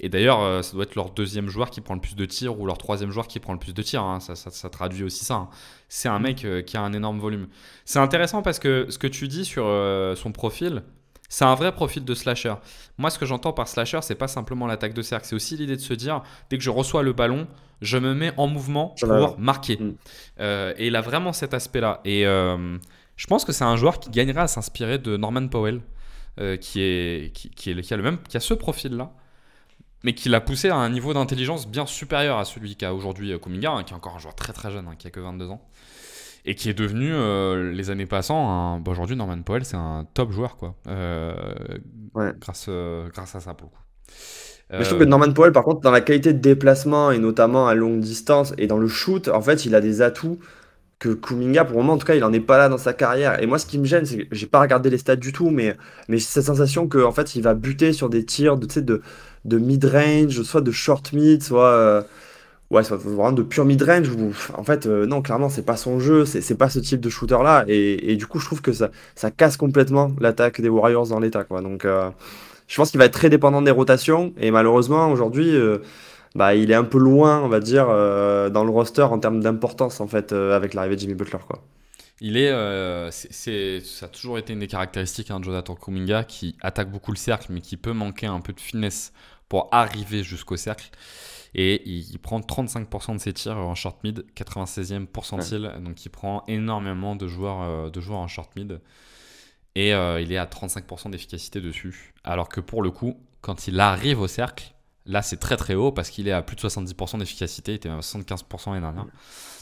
Et d'ailleurs, ça doit être leur deuxième joueur qui prend le plus de tirs ou leur troisième joueur qui prend le plus de tirs. Hein. Ça traduit aussi ça. Hein. C'est un mec qui a un énorme volume. C'est intéressant parce que ce que tu dis sur son profil, c'est un vrai profil de slasher. Moi, ce que j'entends par slasher, c'est pas simplement l'attaque de cercle. C'est aussi l'idée de se dire, dès que je reçois le ballon, je me mets en mouvement pour marquer. Et il a vraiment cet aspect-là. Et je pense que c'est un joueur qui gagnerait à s'inspirer de Norman Powell, qui a ce profil-là, mais qui l'a poussé à un niveau d'intelligence bien supérieur à celui qu'a aujourd'hui Kuminga, hein, qui est encore un joueur très très jeune, hein, qui a que 22 ans. Et qui est devenu, les années passant, aujourd'hui Norman Powell, c'est un top joueur, quoi. Grâce à ça, pour le coup. Mais je trouve que Norman Powell, par contre, dans la qualité de déplacement, et notamment à longue distance, et dans le shoot, en fait, il a des atouts que Kuminga, pour le moment, en tout cas, il n'en est pas là dans sa carrière. Et moi, ce qui me gêne, c'est que j'ai pas regardé les stats du tout, mais j'ai cette sensation qu'en fait, il va buter sur des tirs de mid-range, soit de short mid, soit vraiment de pure mid-range. En fait, non, clairement, c'est pas son jeu, c'est pas ce type de shooter-là. Et du coup, je trouve que ça casse complètement l'attaque des Warriors dans l'état, quoi. Donc, je pense qu'il va être très dépendant des rotations. Et malheureusement, aujourd'hui, il est un peu loin, on va dire, dans le roster en termes d'importance, en fait, avec l'arrivée de Jimmy Butler, quoi. Ça a toujours été une des caractéristiques de Jonathan Kuminga, qui attaque beaucoup le cercle, mais qui peut manquer un peu de finesse pour arriver jusqu'au cercle. Et il prend 35% de ses tirs en short mid, 96e percentile. Donc il prend énormément de joueurs en short mid. Et il est à 35% d'efficacité dessus. Alors que pour le coup, quand il arrive au cercle, là c'est très très haut parce qu'il est à plus de 70% d'efficacité. Il était à 75% l'année dernière.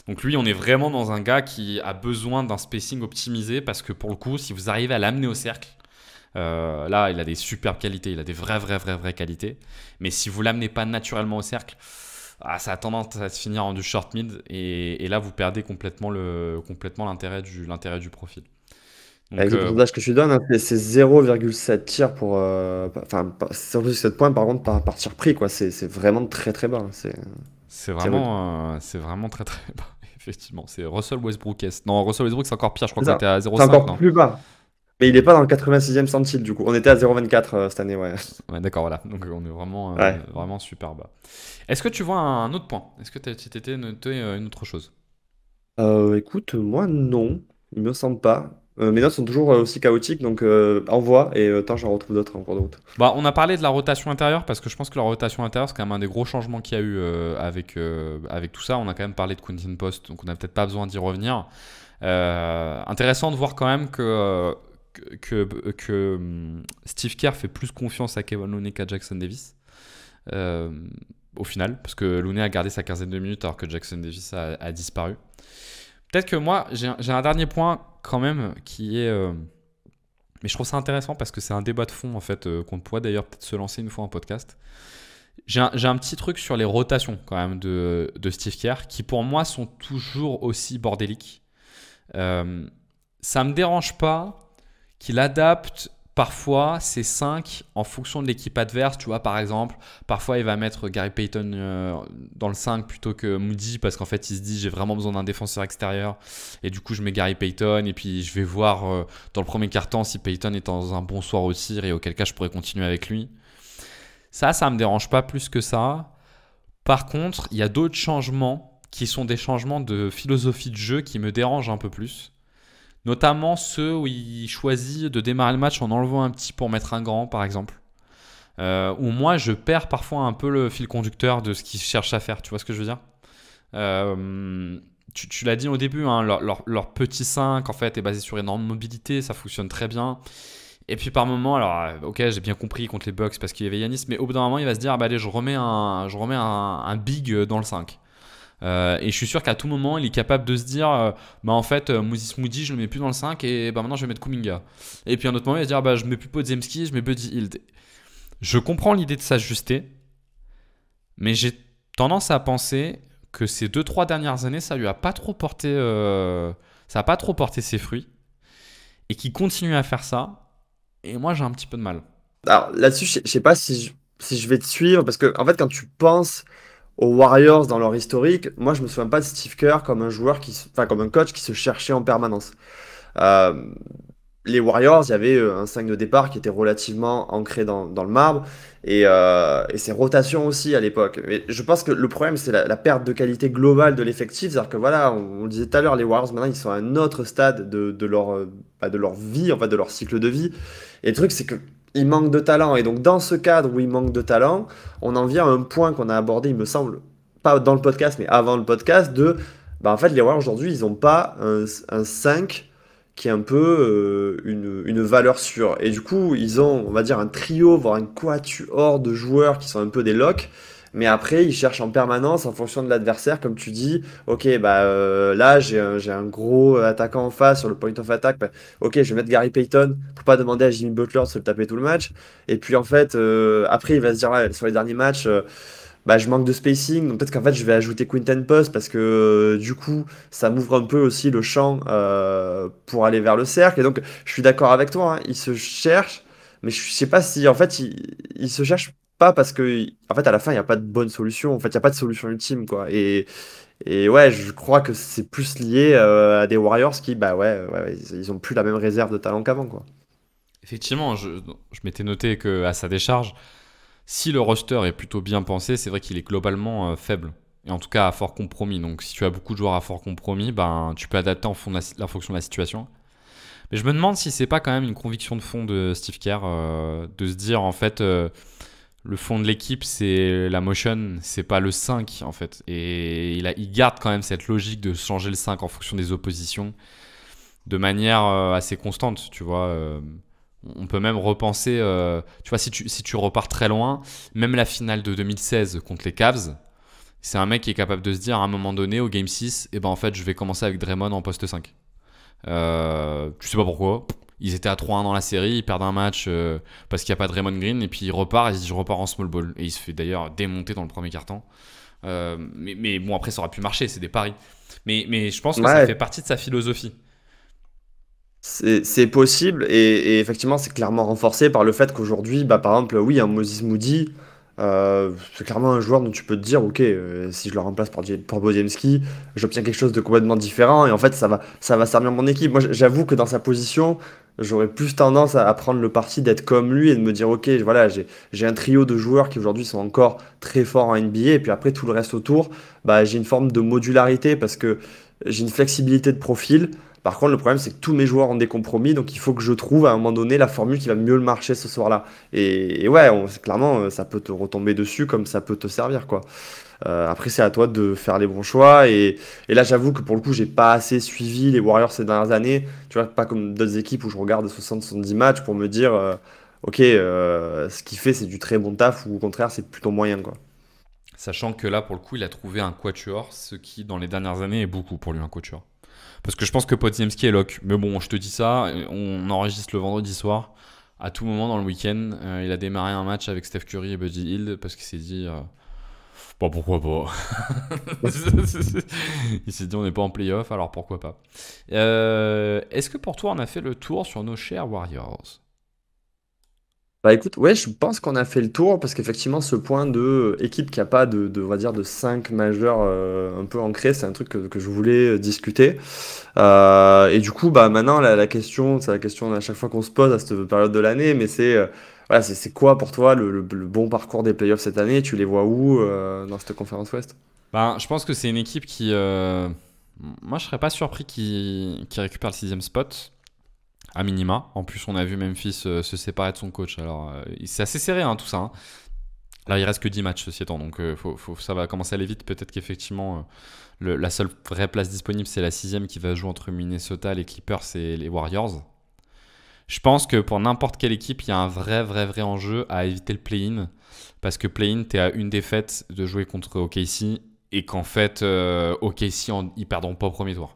Donc lui, on est vraiment dans un gars qui a besoin d'un spacing optimisé parce que pour le coup, si vous arrivez à l'amener au cercle, là, il a des superbes qualités, il a des vraies qualités. Mais si vous l'amenez pas naturellement au cercle, ça a tendance à se finir en du short mid et là, vous perdez complètement l'intérêt du profil. Donc, Avec le pourcentage que je lui donne, hein, c'est 0,7 tirs pour. 0,7 points par contre par tir pris, quoi. C'est vraiment très très bas. C'est vraiment très très bas. Effectivement, c'est Russell Westbrook. Non, Russell Westbrook, c'est encore pire. Je crois que c'était à 0,5. C'est encore plus bas. Mais il n'est pas dans le 86e centile, du coup. On était à 0,24 cette année, ouais. Ouais, d'accord, voilà. Donc on est vraiment, vraiment super bas. Est-ce que tu vois un autre point? Est-ce que tu t'étais noté une autre chose? Écoute, moi non, il me semble pas. Mes notes sont toujours aussi chaotiques, donc envoie et tant j'en retrouve d'autres en cours de route. On a parlé de la rotation intérieure parce que je pense que la rotation intérieure, c'est quand même un des gros changements qu'il y a eu avec tout ça. On a quand même parlé de Quentin Post, donc on n'a peut-être pas besoin d'y revenir. Intéressant de voir quand même que Steve Kerr fait plus confiance à Kevin Looney qu'à Jackson Davis au final, parce que Looney a gardé sa quinzaine de minutes alors que Jackson Davis a disparu. Peut-être que moi j'ai un dernier point quand même qui est mais je trouve ça intéressant parce que c'est un débat de fond en fait qu'on pourrait d'ailleurs peut-être se lancer une fois en podcast. J'ai un petit truc sur les rotations quand même de Steve Kerr qui pour moi sont toujours aussi bordéliques. Ça me dérange pas qu'il adapte parfois ses 5 en fonction de l'équipe adverse. Tu vois, par exemple, parfois il va mettre Gary Payton dans le 5 plutôt que Moody parce qu'en fait il se dit j'ai vraiment besoin d'un défenseur extérieur et du coup je mets Gary Payton et puis je vais voir dans le premier quart-temps si Payton est dans un bon soir au tir et auquel cas je pourrais continuer avec lui. Ça me dérange pas plus que ça. Par contre, il y a d'autres changements qui sont des changements de philosophie de jeu qui me dérangent un peu plus. Notamment ceux où il choisit de démarrer le match en enlevant un petit pour mettre un grand, par exemple. Où moi, je perds parfois un peu le fil conducteur de ce qu'il cherche à faire. Tu vois ce que je veux dire ? Tu l'as dit au début, hein, leur petit 5 en fait, est basé sur énorme mobilité, ça fonctionne très bien. Et puis par moment, alors ok, j'ai bien compris contre les Bucks parce qu'il y avait Giannis, mais au bout d'un moment, il va se dire allez, je remets un big dans le 5. Et je suis sûr qu'à tout moment il est capable de se dire en fait Moses Moody je le mets plus dans le 5 et maintenant je vais mettre Kuminga. Et puis à un autre moment il va se dire je mets plus Podziemski, je mets Buddy Hield. Je comprends l'idée de s'ajuster, mais j'ai tendance à penser que ces 2-3 dernières années ça lui a pas trop porté ça a pas trop porté ses fruits et qu'il continue à faire ça, et moi j'ai un petit peu de mal. Alors là-dessus je sais pas si je vais te suivre parce que en fait quand tu penses aux Warriors dans leur historique, moi je me souviens pas de Steve Kerr comme un joueur enfin comme un coach qui se cherchait en permanence. Euh, les Warriors, il y avait un 5 de départ qui était relativement ancré dans le marbre et ses rotations aussi à l'époque. Mais je pense que le problème, c'est la perte de qualité globale de l'effectif. C'est-à-dire que voilà, on le disait tout à l'heure, les Warriors maintenant ils sont à un autre stade de leur vie, en fait, de leur cycle de vie. Et le truc, c'est que il manque de talent. Et donc, dans ce cadre où il manque de talent, on en vient à un point qu'on a abordé, il me semble, pas dans le podcast, mais avant le podcast, en fait, les Warriors aujourd'hui, ils n'ont pas un 5 qui est un peu une valeur sûre. Et du coup, ils ont, on va dire, un trio, voire un quatuor de joueurs qui sont un peu des locks. Mais après, ils cherchent en permanence, en fonction de l'adversaire, comme tu dis, ok, là, j'ai un gros attaquant en face sur le point of attack. Ok, je vais mettre Gary Payton pour pas demander à Jimmy Butler de se le taper tout le match. Et puis, en fait, après, il va se dire, ouais, sur les derniers matchs, je manque de spacing, donc peut-être qu'en fait je vais ajouter Quinten Post parce que du coup ça m'ouvre un peu aussi le champ pour aller vers le cercle. Et donc je suis d'accord avec toi, hein, il se cherche, mais je sais pas si en fait il se cherche pas parce que en fait à la fin il n'y a pas de bonne solution, en fait il n'y a pas de solution ultime quoi. Et ouais, je crois que c'est plus lié à des Warriors qui ouais, ils ont plus la même réserve de talent qu'avant quoi. Effectivement, je m'étais noté qu'à sa décharge, si le roster est plutôt bien pensé, c'est vrai qu'il est globalement faible. Et en tout cas à fort compromis. Donc si tu as beaucoup de joueurs à fort compromis, tu peux adapter en fonction de la situation. Mais je me demande si c'est pas quand même une conviction de fond de Steve Kerr de se dire en fait le fond de l'équipe c'est la motion, c'est pas le 5 en fait. Et il garde quand même cette logique de changer le 5 en fonction des oppositions de manière assez constante, tu vois. On peut même repenser, tu vois, si tu repars très loin, même la finale de 2016 contre les Cavs, c'est un mec qui est capable de se dire à un moment donné, au Game 6, en fait, je vais commencer avec Draymond en poste 5. Tu sais pas pourquoi. Ils étaient à 3-1 dans la série, ils perdent un match parce qu'il n'y a pas de Draymond Green, et puis il repart, il se dit je repars en small ball. Et il se fait d'ailleurs démonter dans le premier quart-temps. Mais bon, après, ça aurait pu marcher, c'est des paris. Mais je pense que ça Ouais, fait partie de sa philosophie. c'est possible et effectivement c'est clairement renforcé par le fait qu'aujourd'hui, par exemple, oui, un Moses Moody, c'est clairement un joueur dont tu peux te dire, ok, si je le remplace pour Podziemski, j'obtiens quelque chose de complètement différent et en fait ça va servir mon équipe. Moi j'avoue que dans sa position, j'aurais plus tendance à prendre le parti d'être comme lui et de me dire, ok, voilà, j'ai un trio de joueurs qui aujourd'hui sont encore très forts en NBA et puis après tout le reste autour, j'ai une forme de modularité parce que j'ai une flexibilité de profil. Par contre, le problème, c'est que tous mes joueurs ont des compromis, donc il faut que je trouve à un moment donné la formule qui va mieux le marcher ce soir-là. Et ouais, clairement, ça peut te retomber dessus comme ça peut te servir, quoi. Après, c'est à toi de faire les bons choix. Et là, j'avoue que pour le coup, j'ai pas assez suivi les Warriors ces dernières années. Tu vois, pas comme d'autres équipes où je regarde 60-70 matchs pour me dire, ok, ce qu'il fait, c'est du très bon taf, ou au contraire, c'est plutôt moyen, quoi. Sachant que là, pour le coup, il a trouvé un quatuor, ce qui, dans les dernières années, est beaucoup pour lui, un quatuor. Parce que je pense que Podziemski est lock. Mais bon, je te dis ça, on enregistre le vendredi soir. À tout moment dans le week-end, il a démarré un match avec Steph Curry et Buddy Hield parce qu'il s'est dit bon, pourquoi pas. Il s'est dit on n'est pas en playoff, alors pourquoi pas. Est-ce que pour toi, on a fait le tour sur nos chers Warriors? Bah écoute, ouais, je pense qu'on a fait le tour parce qu'effectivement, ce point de équipe qui a pas on va dire, de 5 majeurs un peu ancrés, c'est un truc que je voulais discuter. Et du coup, maintenant, la question, c'est la question à chaque fois qu'on se pose à cette période de l'année, mais voilà, c'est quoi pour toi le bon parcours des playoffs cette année? Tu les vois où dans cette conférence Ouest? Je pense que c'est une équipe qui... moi, je serais pas surpris qu'il récupère le 6e spot. À minima. En plus, on a vu Memphis se séparer de son coach. Alors, c'est assez serré, hein, tout ça. Hein. Là, il reste que 10 matchs, ceci étant. Donc, ça va commencer à aller vite. Peut-être qu'effectivement, la seule vraie place disponible, c'est la 6e qui va jouer entre Minnesota, les Clippers et les Warriors. Je pense que pour n'importe quelle équipe, il y a un vrai enjeu à éviter le play-in. Parce que play-in, tu es à une défaite de jouer contre OKC. Et qu'en fait, OKC, ils perdront pas au premier tour.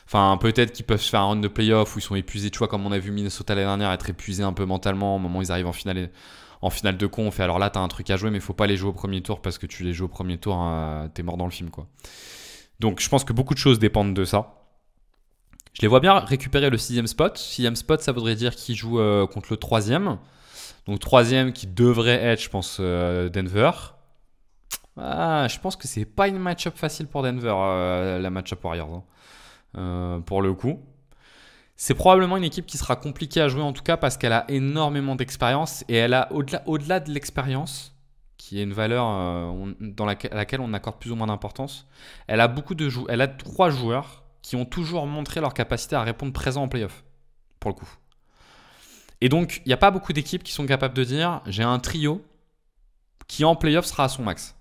Enfin, peut-être qu'ils peuvent se faire un run de playoff où ils sont épuisés. Tu vois, comme on a vu Minnesota l'année dernière être épuisés un peu mentalement au moment où ils arrivent en finale de conf. Et alors là, t'as un truc à jouer, mais il faut pas les jouer au premier tour parce que tu les joues au premier tour, t'es mort dans le film, quoi. Donc, je pense que beaucoup de choses dépendent de ça. Je les vois bien récupérer le 6e spot. 6e spot, ça voudrait dire qu'ils jouent contre le 3e. Donc, 3e qui devrait être, je pense, Denver. Je pense que c'est pas une match-up facile pour Denver, la match-up Warriors, hein. Pour le coup. C'est probablement une équipe qui sera compliquée à jouer en tout cas parce qu'elle a énormément d'expérience et elle a au-delà de l'expérience, qui est une valeur à laquelle on accorde plus ou moins d'importance, elle a elle a 3 joueurs qui ont toujours montré leur capacité à répondre présent en playoff, pour le coup. Et donc, il n'y a pas beaucoup d'équipes qui sont capables de dire j'ai un trio qui en playoff sera à son max.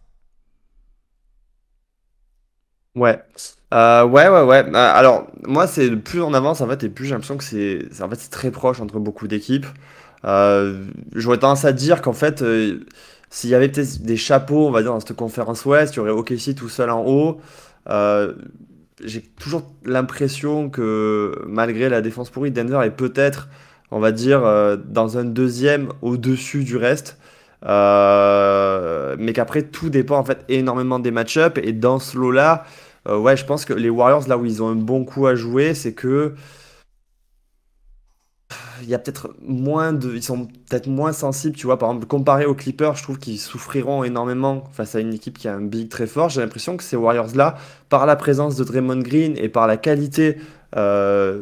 Ouais. Ouais. Alors, moi, c'est plus on avance, en fait, et plus j'ai l'impression que en fait, c'est très proche entre beaucoup d'équipes. J'aurais tendance à dire qu'en fait, s'il y avait peut-être des chapeaux, on va dire, dans cette conférence Ouest, il y aurait OKC tout seul en haut. Euh, j'ai toujours l'impression que malgré la défense pourrie, Denver est peut-être, on va dire, dans un deuxième au-dessus du reste. Mais qu'après, tout dépend en fait énormément des match-ups. Et dans ce lot-là, ouais, je pense que les Warriors, là où ils ont un bon coup à jouer, c'est que il y a peut-être ils sont peut-être moins sensibles, tu vois. Par exemple, comparé aux Clippers, je trouve qu'ils souffriront énormément face à une équipe qui a un big très fort. J'ai l'impression que ces Warriors-là, par la présence de Draymond Green et par la qualité, euh,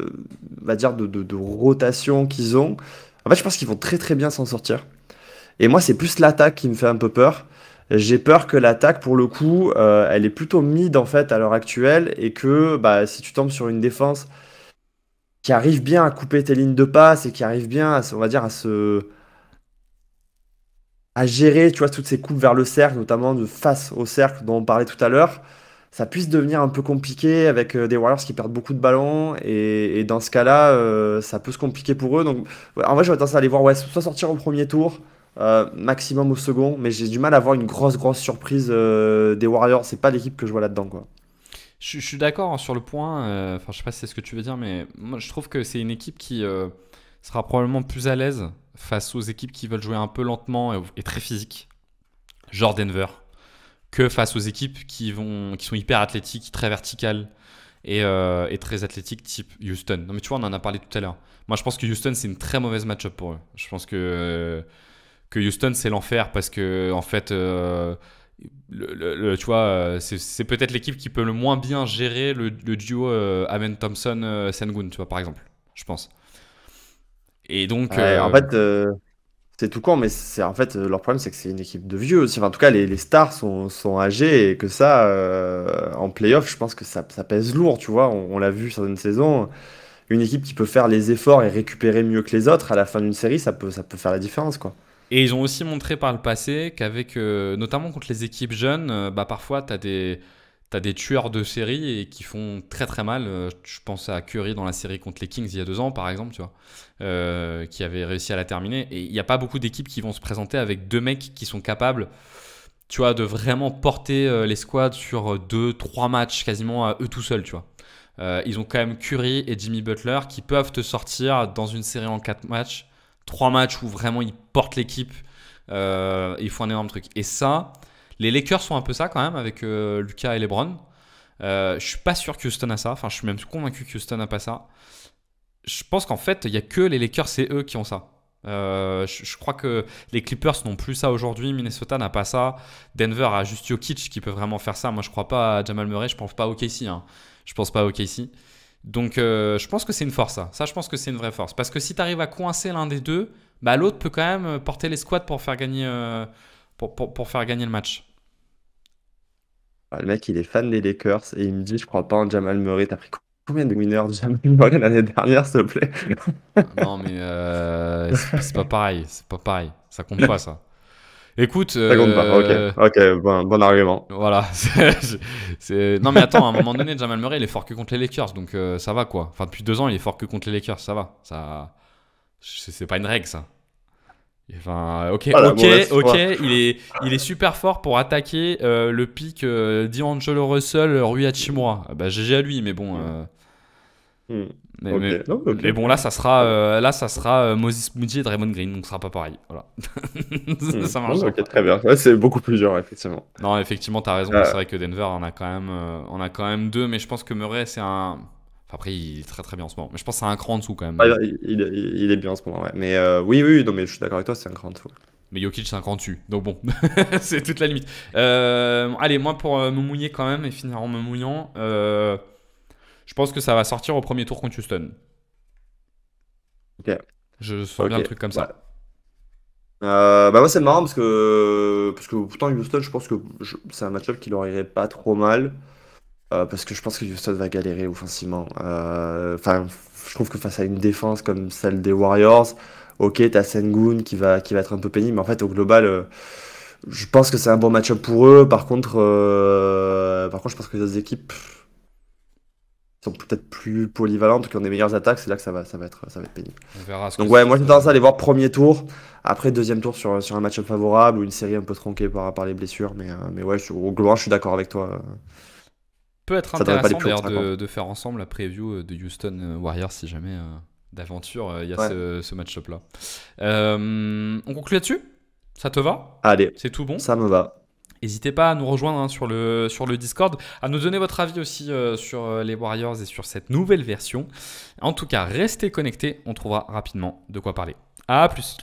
on va dire, de rotation qu'ils ont, en fait, je pense qu'ils vont très très bien s'en sortir. Et moi, c'est plus l'attaque qui me fait un peu peur. J'ai peur que l'attaque, pour le coup, elle est plutôt mid en fait à l'heure actuelle et que bah, si tu tombes sur une défense qui arrive bien à couper tes lignes de passe et qui arrive bien on va dire, à gérer, tu vois, toutes ces coupes vers le cercle, notamment de face au cercle dont on parlait tout à l'heure, ça puisse devenir un peu compliqué avec des Warriors qui perdent beaucoup de ballons. Et dans ce cas-là, ça peut se compliquer pour eux. Donc, ouais, en vrai, j'aurais tendance à aller voir, ouais, soit sortir au premier tour, maximum au second, mais j'ai du mal à voir une grosse surprise des Warriors. C'est pas l'équipe que je vois là-dedans, quoi. Je suis d'accord, hein, sur le point. Enfin, je sais pas si c'est ce que tu veux dire, mais moi, je trouve que c'est une équipe qui sera probablement plus à l'aise face aux équipes qui veulent jouer un peu lentement et très physique, genre Denver, que face aux équipes qui sont hyper athlétiques, très verticales et très athlétiques, type Houston. Non, mais tu vois, on en a parlé tout à l'heure. Moi, je pense que Houston, c'est une très mauvaise match-up pour eux. Je pense que Houston, c'est l'enfer parce que, en fait, tu vois, c'est peut-être l'équipe qui peut le moins bien gérer le duo Amen Thompson Sengun, tu vois, par exemple, je pense. Et donc, Ouais, en fait, c'est tout con, mais c'est en fait leur problème, c'est que c'est une équipe de vieux aussi. Enfin, en tout cas, les stars sont âgés et que ça, en playoff, je pense que ça pèse lourd, tu vois. On l'a vu sur une saison, une équipe qui peut faire les efforts et récupérer mieux que les autres à la fin d'une série, ça peut faire la différence, quoi. et ils ont aussi montré par le passé qu'avec, notamment contre les équipes jeunes, bah parfois t'as des tueurs de série et qui font très très mal. Je pense à Curry dans la série contre les Kings il y a 2 ans, par exemple, tu vois, qui avait réussi à la terminer. Et il n'y a pas beaucoup d'équipes qui vont se présenter avec 2 mecs qui sont capables, tu vois, de vraiment porter les squads sur 2, 3 matchs quasiment à eux tout seuls, tu vois. Ils ont quand même Curry et Jimmy Butler qui peuvent te sortir dans une série en 4 matchs, 3 matchs où vraiment ils portent l'équipe, ils font un énorme truc. Et ça, les Lakers sont un peu ça quand même avec Luka et LeBron. Je suis pas sûr que Houston a ça. Enfin, je suis même convaincu que Houston n'a pas ça. Je pense qu'en fait, il y a que les Lakers, c'est eux qui ont ça. Je crois que les Clippers n'ont plus ça aujourd'hui. Minnesota n'a pas ça. Denver a juste Jokic qui peut vraiment faire ça. Moi, je crois pas à Jamal Murray. Je pense pas à OKC, hein. Je pense pas à OKC. Donc, je pense que c'est une force, ça. Ça, je pense que c'est une vraie force. Parce que si tu arrives à coincer l'un des deux, bah, l'autre peut quand même porter les squads pour faire gagner, pour faire gagner le match. Le mec, il est fan des Lakers et il me dit, je crois pas en Jamal Murray. T'as pris combien de winners de Jamal Murray l'année dernière, s'il te plaît? Non, mais c'est pas pareil. C'est pas pareil. Ça compte pas, ça. Écoute, Ça compte pas. Ok, bon argument. voilà. Non, mais attends, à un moment donné, Jamal Murray, il est fort que contre les Lakers. Donc, ça va, quoi. Enfin, depuis 2 ans, il est fort que contre les Lakers. Ça va. C'est pas une règle, ça. Enfin, Voilà, mauvaise ok, foi. il est super fort pour attaquer le pic D'Angelo Russell, Rui Hachimura. Ah bah, GG à lui, mais bon. Hmm. Mais, Ok, mais, non, ok. mais bon, là, ça sera Moses Moody et Draymond Green, donc ce sera pas pareil. Voilà. Ça Non, marchera ok, pas. très bien. Ouais, c'est beaucoup plus dur, effectivement. Non, effectivement, t'as raison. C'est Euh, vrai que Denver, on a quand même 2, mais je pense que Murray, c'est un. Enfin, après, il est très très bien en ce moment. Mais je pense que c'est un cran en dessous quand même. il est bien en ce moment, ouais. Mais oui, non, mais je suis d'accord avec toi, c'est un grand tout. Mais Jokic 50 dessus. Donc bon, c'est toute la limite. Allez, moi pour me mouiller quand même et finir en me mouillant, je pense que ça va sortir au premier tour contre Houston. Ok. Je sens bien Ok. le truc comme Ouais. ça. Bah moi c'est marrant parce que pourtant Houston je pense que c'est un match-up qui leur irait pas trop mal parce que je pense que Houston va galérer offensivement. Enfin je trouve que face à une défense comme celle des Warriors, ok t'as Sengun qui va être un peu pénible mais en fait au global je pense que c'est un bon match-up pour eux. Par contre je pense que les autres équipes sont peut-être plus polyvalentes, qui ont des meilleures attaques, c'est là que ça va être pénible. On verra ce que Donc ouais, ça moi j'ai tendance à donne. aller voir premier tour, après deuxième tour sur un match-up favorable ou une série un peu tronquée par les blessures, mais ouais, au global je suis d'accord avec toi, Peut être ça devrait pas aller intéressant plus haut d'ailleurs que 50. de faire ensemble la preview de Houston Warriors si jamais d'aventure il y a Ouais, ce match-up là. On conclut là-dessus? Ça te va? allez, C'est tout bon? ça me va. N'hésitez pas à nous rejoindre sur le Discord, à nous donner votre avis aussi sur les Warriors et sur cette nouvelle version. En tout cas, restez connectés, on trouvera rapidement de quoi parler. À plus!